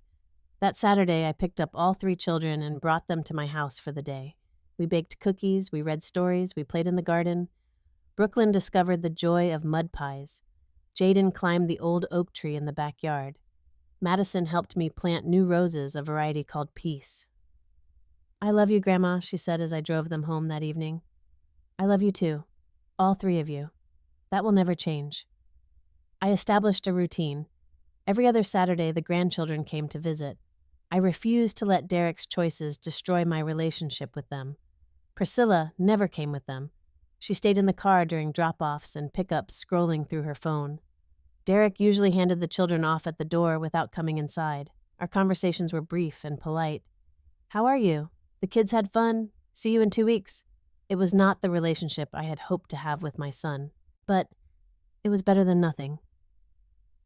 That Saturday, I picked up all 3 children and brought them to my house for the day. We baked cookies, we read stories, we played in the garden. Brooklyn discovered the joy of mud pies. Jaden climbed the old oak tree in the backyard. Madison helped me plant new roses, a variety called Peace. "I love you, Grandma," she said as I drove them home that evening. "I love you too. All 3 of you. That will never change." I established a routine. Every other Saturday, the grandchildren came to visit. I refused to let Derek's choices destroy my relationship with them. Priscilla never came with them. She stayed in the car during drop-offs and pickups, scrolling through her phone. Derek usually handed the children off at the door without coming inside. Our conversations were brief and polite. "How are you? The kids had fun? See you in 2 weeks." It was not the relationship I had hoped to have with my son, but it was better than nothing.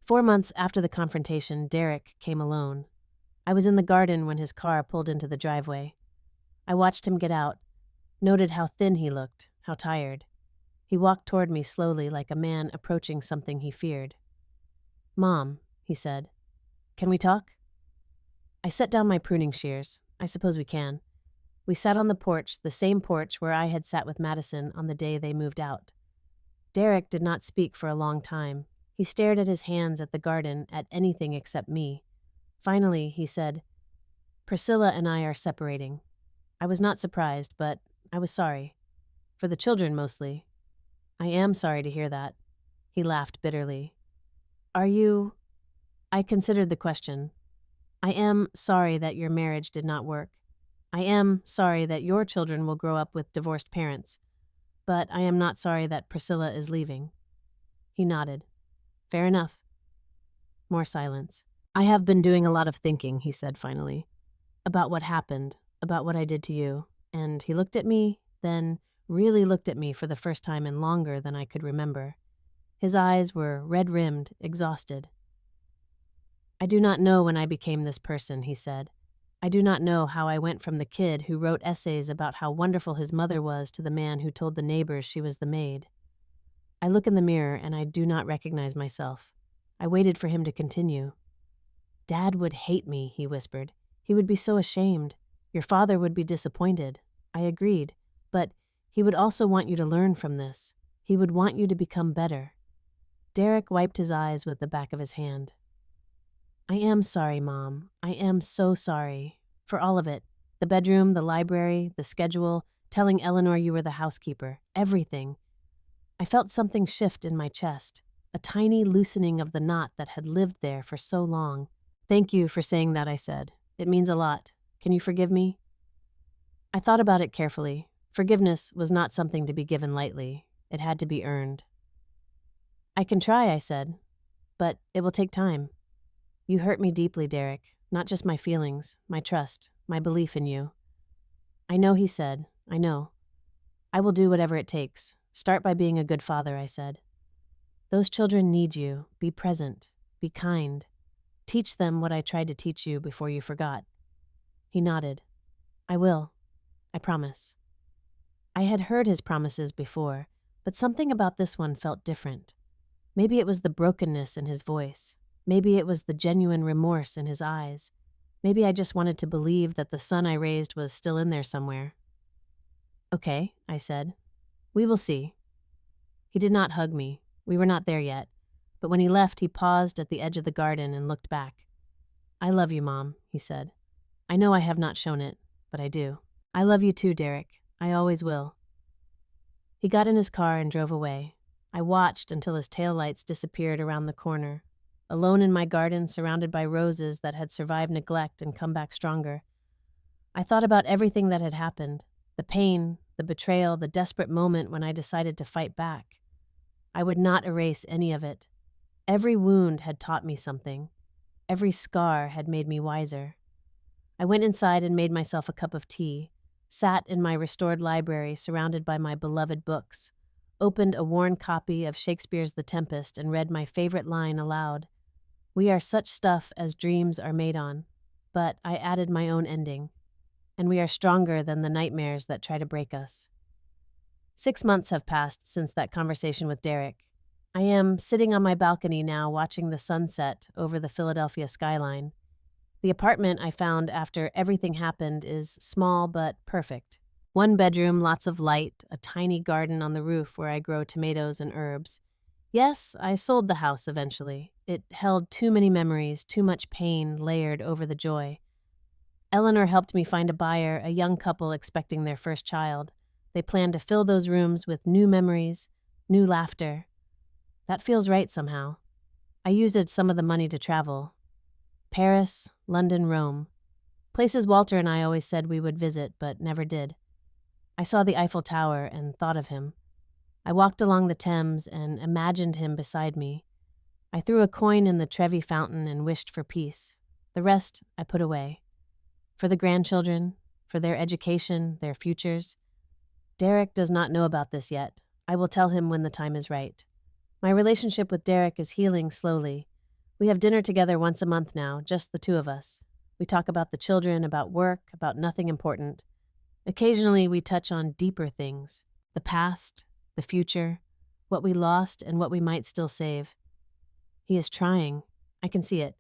4 months after the confrontation, Derek came alone. I was in the garden when his car pulled into the driveway. I watched him get out, noted how thin he looked, how tired. He walked toward me slowly like a man approaching something he feared. "Mom," he said, "can we talk?" I set down my pruning shears. I suppose we can. We sat on the porch, the same porch where I had sat with Madison on the day they moved out. Derek did not speak for a long time. He stared at his hands, at the garden, at anything except me. Finally, he said, "Priscilla and I are separating." I was not surprised, but I was sorry. For the children, mostly. "I am sorry to hear that." He laughed bitterly. "Are you—" I considered the question. "I am sorry that your marriage did not work. I am sorry that your children will grow up with divorced parents. But I am not sorry that Priscilla is leaving." He nodded. "Fair enough." More silence. "I have been doing a lot of thinking," he said finally. "About what happened, about what I did to you." And he looked at me, then really looked at me for the first time in longer than I could remember. His eyes were red-rimmed, exhausted. "I do not know when I became this person," he said. "I do not know how I went from the kid who wrote essays about how wonderful his mother was to the man who told the neighbors she was the maid. I look in the mirror and I do not recognize myself." I waited for him to continue. "Dad would hate me," he whispered. "He would be so ashamed. Your father would be disappointed." I agreed, but he would also want you to learn from this. He would want you to become better. Derek wiped his eyes with the back of his hand. "I am sorry, Mom. I am so sorry. For all of it. The bedroom, the library, the schedule, telling Eleanor you were the housekeeper. Everything. I felt something shift in my chest, a tiny loosening of the knot that had lived there for so long. "Thank you for saying that," I said. "It means a lot. Can you forgive me?" I thought about it carefully. Forgiveness was not something to be given lightly. It had to be earned. "I can try," I said, "but it will take time. You hurt me deeply, Derek, not just my feelings, my trust, my belief in you." "I know," he said. "I know. I will do whatever it takes. Start by being a good father," I said. "Those children need you. Be present. Be kind. Teach them what I tried to teach you before you forgot." He nodded. "I will. I promise." I had heard his promises before, but something about this one felt different. Maybe it was the brokenness in his voice. Maybe it was the genuine remorse in his eyes. Maybe I just wanted to believe that the son I raised was still in there somewhere. "Okay," I said. "We will see." He did not hug me. We were not there yet. But when he left, he paused at the edge of the garden and looked back. "I love you, Mom," he said. "I know I have not shown it, but I do. I love you too, Derek. I always will." He got in his car and drove away. I watched until his taillights disappeared around the corner. Alone in my garden, surrounded by roses that had survived neglect and come back stronger. I thought about everything that had happened, the pain, the betrayal, the desperate moment when I decided to fight back. I would not erase any of it. Every wound had taught me something. Every scar had made me wiser. I went inside and made myself a cup of tea, sat in my restored library surrounded by my beloved books, opened a worn copy of Shakespeare's The Tempest and read my favorite line aloud. "We are such stuff as dreams are made on," but I added my own ending. "And we are stronger than the nightmares that try to break us." 6 months have passed since that conversation with Derek. I am sitting on my balcony now watching the sunset over the Philadelphia skyline. The apartment I found after everything happened is small but perfect. 1 bedroom, lots of light, a tiny garden on the roof where I grow tomatoes and herbs. Yes, I sold the house eventually. It held too many memories, too much pain layered over the joy. Eleanor helped me find a buyer, a young couple expecting their first child. They plan to fill those rooms with new memories, new laughter. That feels right somehow. I used some of the money to travel. Paris, London, Rome. Places Walter and I always said we would visit, but never did. I saw the Eiffel Tower and thought of him. I walked along the Thames and imagined him beside me. I threw a coin in the Trevi fountain and wished for peace. The rest I put away. For the grandchildren, for their education, their futures. Derek does not know about this yet. I will tell him when the time is right. My relationship with Derek is healing slowly. We have dinner together once a month now, just the two of us. We talk about the children, about work, about nothing important. Occasionally we touch on deeper things. The past, the future, what we lost and what we might still save. He is trying. I can see it.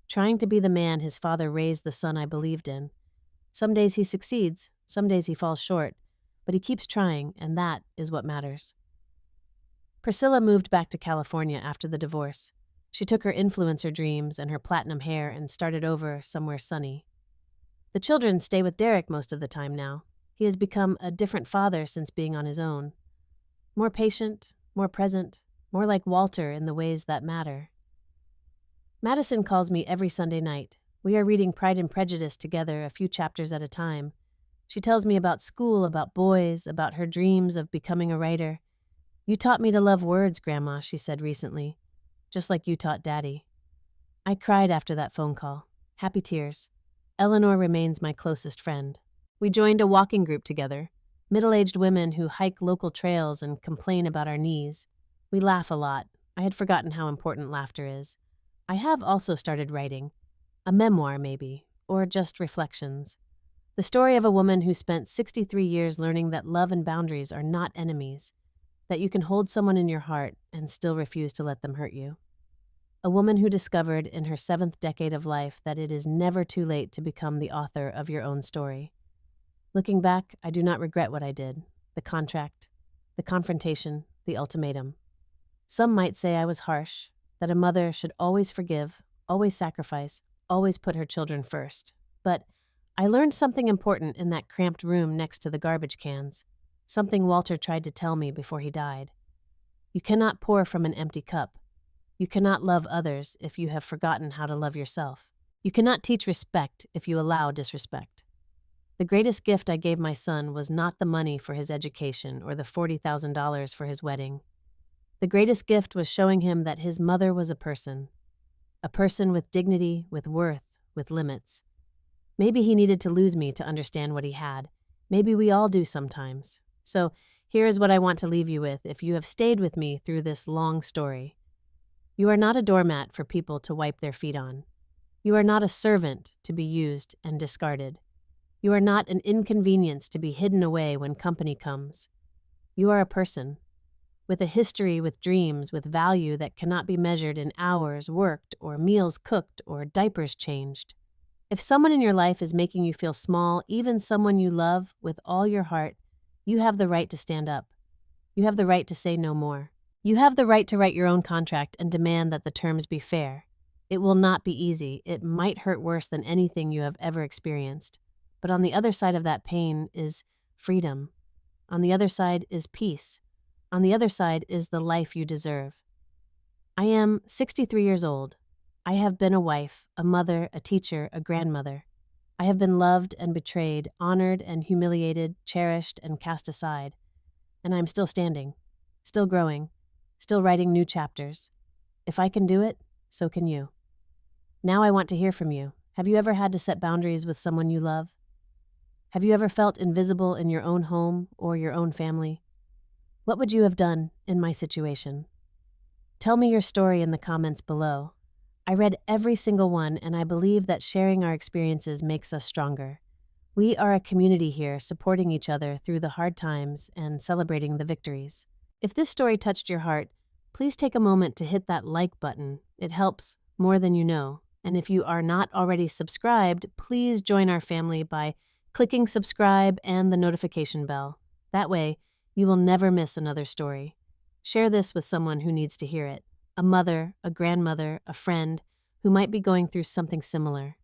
Trying to be the man his father raised the son I believed in. Some days he succeeds, some days he falls short, but he keeps trying, and that is what matters. Priscilla moved back to California after the divorce. She took her influencer dreams and her platinum hair and started over somewhere sunny. The children stay with Derek most of the time now. He has become a different father since being on his own. More patient, more present, more like Walter in the ways that matter. Madison calls me every Sunday night. We are reading Pride and Prejudice together, a few chapters at a time. She tells me about school, about boys, about her dreams of becoming a writer. "You taught me to love words, Grandma," she said recently, "just like you taught Daddy." I cried after that phone call. Happy tears. Eleanor remains my closest friend. We joined a walking group together, middle-aged women who hike local trails and complain about our knees. We laugh a lot. I had forgotten how important laughter is. I have also started writing. A memoir, maybe, or just reflections. The story of a woman who spent 63 years learning that love and boundaries are not enemies, that you can hold someone in your heart and still refuse to let them hurt you. A woman who discovered in her 7th decade of life that it is never too late to become the author of your own story. Looking back, I do not regret what I did, the contract, the confrontation, the ultimatum. Some might say I was harsh, that a mother should always forgive, always sacrifice, always put her children first. But I learned something important in that cramped room next to the garbage cans, something Walter tried to tell me before he died. You cannot pour from an empty cup. You cannot love others if you have forgotten how to love yourself. You cannot teach respect if you allow disrespect. The greatest gift I gave my son was not the money for his education or the $40,000 for his wedding. The greatest gift was showing him that his mother was a person with dignity, with worth, with limits. Maybe he needed to lose me to understand what he had. Maybe we all do sometimes. So here is what I want to leave you with if you have stayed with me through this long story. You are not a doormat for people to wipe their feet on. You are not a servant to be used and discarded. You are not an inconvenience to be hidden away when company comes. You are a person, with a history, with dreams, with value that cannot be measured in hours worked or meals cooked or diapers changed. If someone in your life is making you feel small, even someone you love with all your heart, you have the right to stand up. You have the right to say no more. You have the right to write your own contract and demand that the terms be fair. It will not be easy. It might hurt worse than anything you have ever experienced. But on the other side of that pain is freedom. On the other side is peace. On the other side is the life you deserve. I am 63 years old. I have been a wife, a mother, a teacher, a grandmother. I have been loved and betrayed, honored and humiliated, cherished and cast aside. And I am still standing, still growing, still writing new chapters. If I can do it, so can you. Now I want to hear from you. Have you ever had to set boundaries with someone you love? Have you ever felt invisible in your own home or your own family? What would you have done in my situation? Tell me your story in the comments below. I read every single one, and I believe that sharing our experiences makes us stronger. We are a community here, supporting each other through the hard times and celebrating the victories. If this story touched your heart, please take a moment to hit that like button. It helps more than you know. And if you are not already subscribed, please join our family by clicking subscribe and the notification bell. That way, you will never miss another story. Share this with someone who needs to hear it. A mother, a grandmother, a friend who might be going through something similar.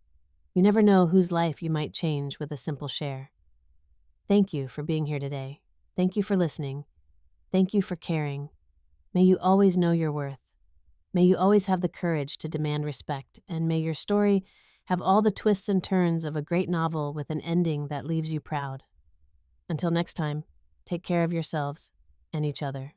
You never know whose life you might change with a simple share. Thank you for being here today. Thank you for listening. Thank you for caring. May you always know your worth. May you always have the courage to demand respect, and may your story have all the twists and turns of a great novel with an ending that leaves you proud. Until next time, take care of yourselves and each other.